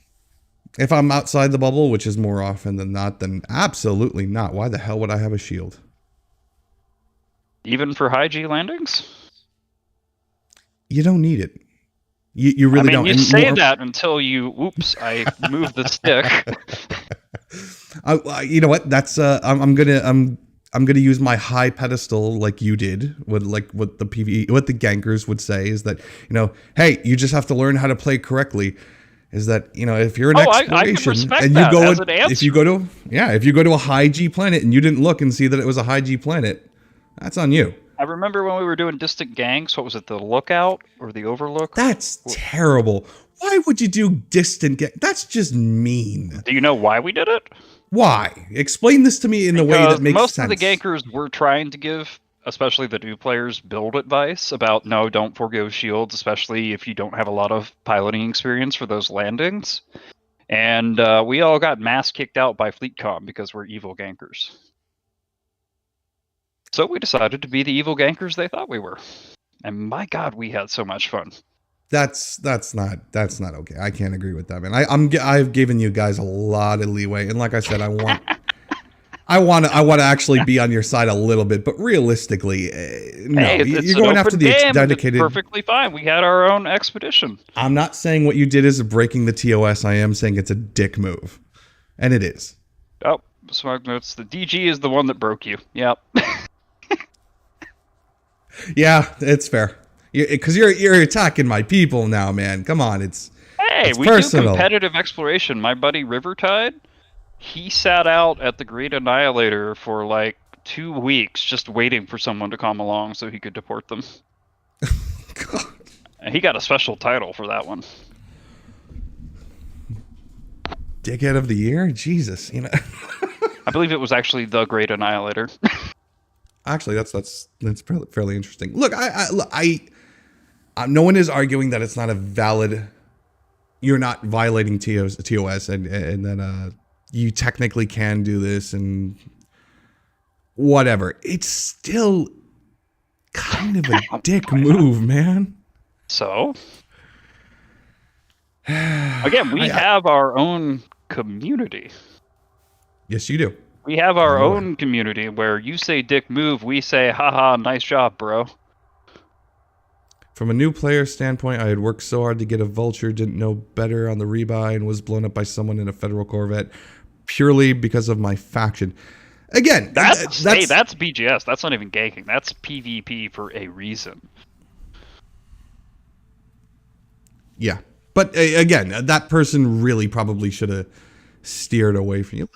If I'm outside the bubble, which is more often than not, then absolutely not. Why the hell would I have a shield? Even for high G landings? You don't need it. You really don't. You say that until you, oops, I moved the stick. You know what? That's I'm gonna use my high pedestal like you did. What the gankers would say is that, you know, hey, you just have to learn how to play correctly. Is that, you know, if you're in exploration and you go if you go to a high G planet and you didn't look and see that it was a high G planet, that's on you. I remember when we were doing distant gangs. What was it, the lookout or the overlook? That's terrible. Why would you do distant gang? That's just mean. Do you know why we did it? Why? Explain this to me in a way that makes most sense. of the gankers were trying to give, especially the new players, build advice about no, don't forgo shields, especially if you don't have a lot of piloting experience for those landings. And we all got mass kicked out by FleetCom because we're evil gankers. So we decided to be the evil gankers they thought we were. And my God, we had so much fun. That's not okay. I can't agree with that, man. I've given you guys a lot of leeway, and like I said, I want to actually be on your side a little bit, but realistically, no. Hey, You're going after the dedicated. It's perfectly fine. We had our own expedition. I'm not saying what you did is breaking the TOS. I am saying it's a dick move, and it is. Oh, smart notes. The DG is the one that broke you. Yep. Yeah, it's fair. Because you're attacking my people now, man. Come on, it's we personal. do competitive exploration. My buddy Rivertide, he sat out at the Great Annihilator for like 2 weeks just waiting for someone to come along so he could deport them. God. And he got a special title for that one. Dickhead of the year? Jesus, you know. I believe it was actually the Great Annihilator. Actually, that's fairly interesting. Look, no one is arguing that it's not a valid. You're not violating TOS, and then you technically can do this and whatever. It's still kind of a dick move, man. So, again, we have our own community. Yes, you do. We have our own community where you say dick move, we say haha, nice job, bro. From a new player standpoint, I had worked so hard to get a vulture, didn't know better on the rebuy, and was blown up by someone in a federal Corvette purely because of my faction. Again, that's BGS. That's not even ganking. That's PvP for a reason. Yeah. But again, that person really probably should have steered away from you.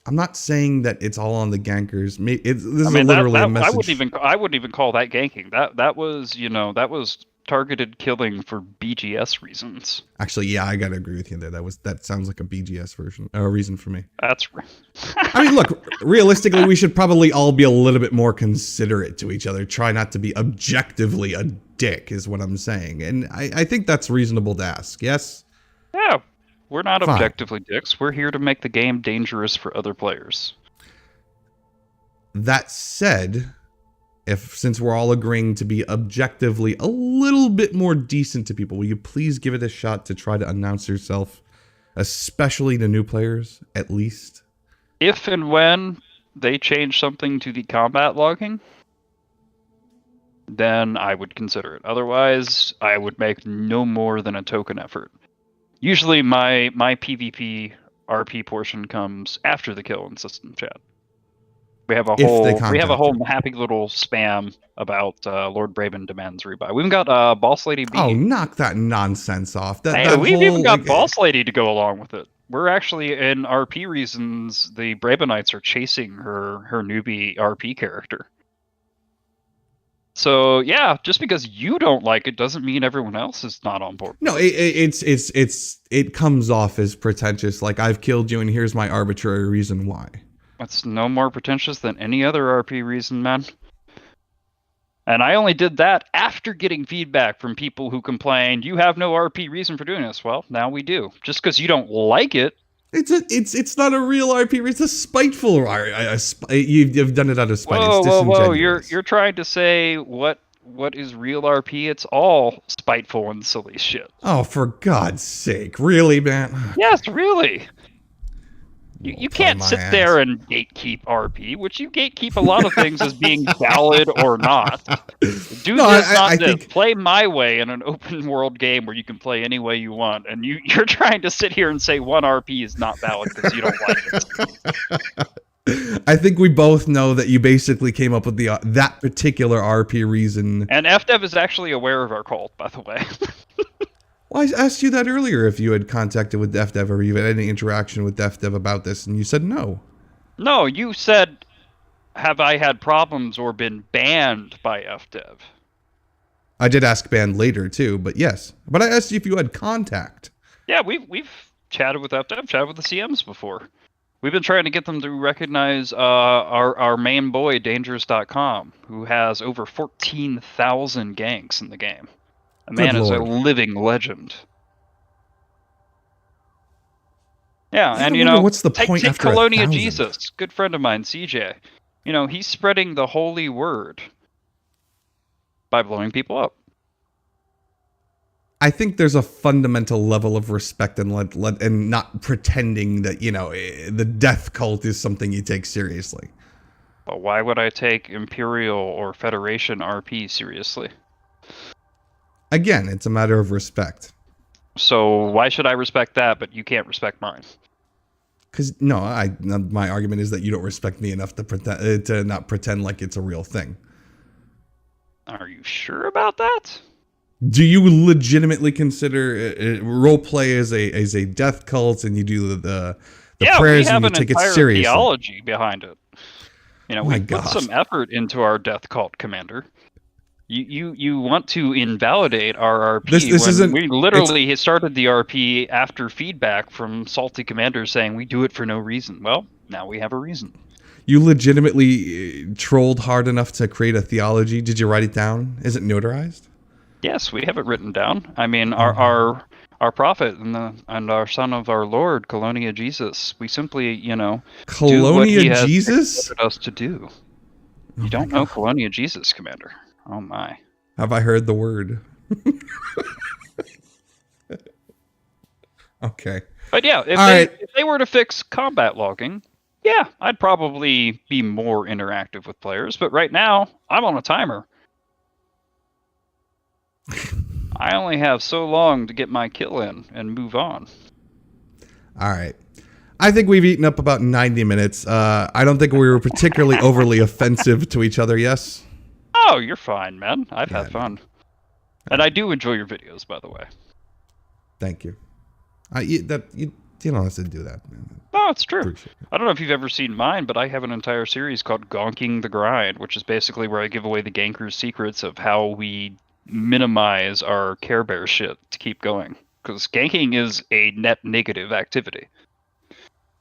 I'm not saying that it's all on the gankers. This is literally a message. I wouldn't even call that ganking. That was targeted killing for BGS reasons. Actually, yeah, I gotta agree with you there. That sounds like a BGS reason for me. That's right. I mean, look, realistically, we should probably all be a little bit more considerate to each other. Try not to be objectively a dick, is what I'm saying, and I think that's reasonable to ask. Yes. Yeah. We're not Fine. objectively dicks. We're here to make the game dangerous for other players. That said, since we're all agreeing to be objectively a little bit more decent to people, will you please give it a shot to try to announce yourself, especially to new players, at least? If and when they change something to the combat logging, then I would consider it. Otherwise, I would make no more than a token effort. Usually my PvP RP portion comes after the kill in system chat. We have a whole happy little spam about Lord Braven demands rebuy. We've got Boss Lady B. Oh, knock that nonsense off. We've even got Boss Lady to go along with it. We're actually in RP reasons. The Bravenites are chasing her newbie RP character. So yeah, just because you don't like it doesn't mean everyone else is not on board. No, it comes off as pretentious. Like, I've killed you, and here's my arbitrary reason why. That's no more pretentious than any other RP reason, man. And I only did that after getting feedback from people who complained, "You have no RP reason for doing this." Well, now we do. Just because you don't like it. It's not a real RP. It's a spiteful. You've done it out of spite. Whoa! You're trying to say what is real RP? It's all spiteful and silly shit. Oh, for God's sake! Really, man? Yes, really. You can't sit there and gatekeep RP, which you gatekeep a lot of things as being valid or not. I think play my way in an open world game where you can play any way you want, and you're trying to sit here and say one RP is not valid because you don't like it. I think we both know that you basically came up with that particular RP reason. And FDev is actually aware of our cult, by the way. Well, I asked you that earlier if you had contacted with DefDev or you had any interaction with DefDev about this, and you said no. No, you said, have I had problems or been banned by FDev? I did ask banned later, too, but yes. But I asked you if you had contact. Yeah, we've chatted with FDev, chatted with the CMs before. We've been trying to get them to recognize our main boy, Dangerous.com, who has over 14,000 ganks in the game. The man is a living legend. Yeah, and you know, what's the point take after Colonia 1,000? Jesus, good friend of mine, CJ. You know, he's spreading the holy word by blowing people up. I think there's a fundamental level of respect and not pretending that, you know, the death cult is something you take seriously. But why would I take Imperial or Federation RP seriously? Again, it's a matter of respect. So why should I respect that, but you can't respect mine? Because my argument is that you don't respect me enough to not pretend like it's a real thing. Are you sure about that? Do you legitimately consider roleplay as a death cult, and you do the prayers and you take it seriously? We have an entire theology behind it. You know, we put some effort into our death cult, Commander. You want to invalidate our RP we literally started the RP after feedback from salty commanders saying we do it for no reason. Well, now we have a reason. You legitimately trolled hard enough to create a theology. Did you write it down? Is it notarized? Yes, we have it written down. I mean, our prophet and our son of our Lord, Colonia Jesus. We simply, you know, Colonia do what he has Jesus us to do. You don't know Colonia Jesus, Commander? Oh my! Have I heard the word? Okay. But yeah, if they were to fix combat logging, yeah, I'd probably be more interactive with players. But right now, I'm on a timer. I only have so long to get my kill in and move on. All right. I think we've eaten up about 90 minutes. I don't think we were particularly overly offensive to each other, yes? Oh, you're fine, man. I've had fun. And I do enjoy your videos, by the way. Thank you. You don't have to do that, man. No, it's true. I don't know if you've ever seen mine, but I have an entire series called Ganking the Grind, which is basically where I give away the gankers' secrets of how we minimize our Care Bear shit to keep going. Because ganking is a net negative activity.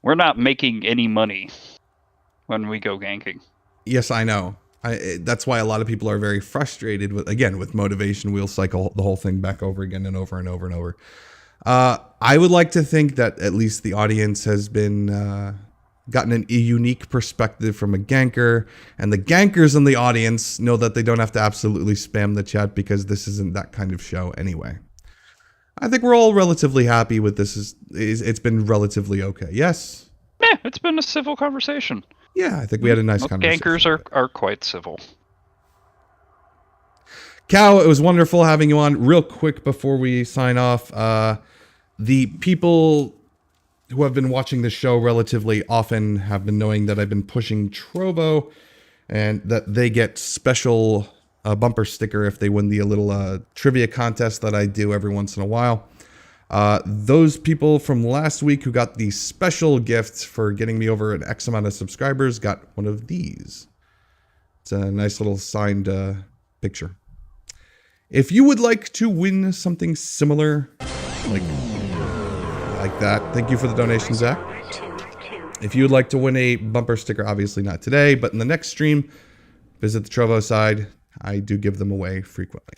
We're not making any money when we go ganking. Yes, I know. That's why a lot of people are very frustrated with motivation. We'll cycle the whole thing back over again and over and over and over. I would like to think that at least the audience has been gotten a unique perspective from a ganker, and the gankers in the audience know that they don't have to absolutely spam the chat because this isn't that kind of show anyway. I think we're all relatively happy with this. It's been relatively okay. Yes? Yeah, it's been a civil conversation. Yeah, I think we had a nice conversation. Gankers are quite civil. Cow, it was wonderful having you on. Real quick before we sign off, the people who have been watching this show relatively often have been knowing that I've been pushing Trovo, and that they get special bumper sticker if they win the little trivia contest that I do every once in a while. Those people from last week who got the special gifts for getting me over an X amount of subscribers got one of these. It's a nice little signed picture. If you would like to win something similar, like that, thank you for the donation, Zach. If you would like to win a bumper sticker, obviously not today, but in the next stream, visit the Trovo side. I do give them away frequently.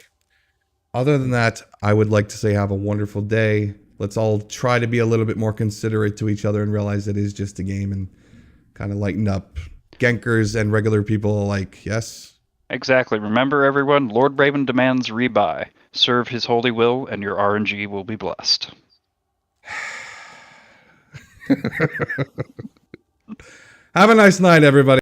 Other than that, I would like to say have a wonderful day. Let's all try to be a little bit more considerate to each other and realize it is just a game and kind of lighten up. Gankers and regular people alike, yes? Exactly. Remember, everyone, Lord Raven demands rebuy. Serve his holy will, and your RNG will be blessed. Have a nice night, everybody.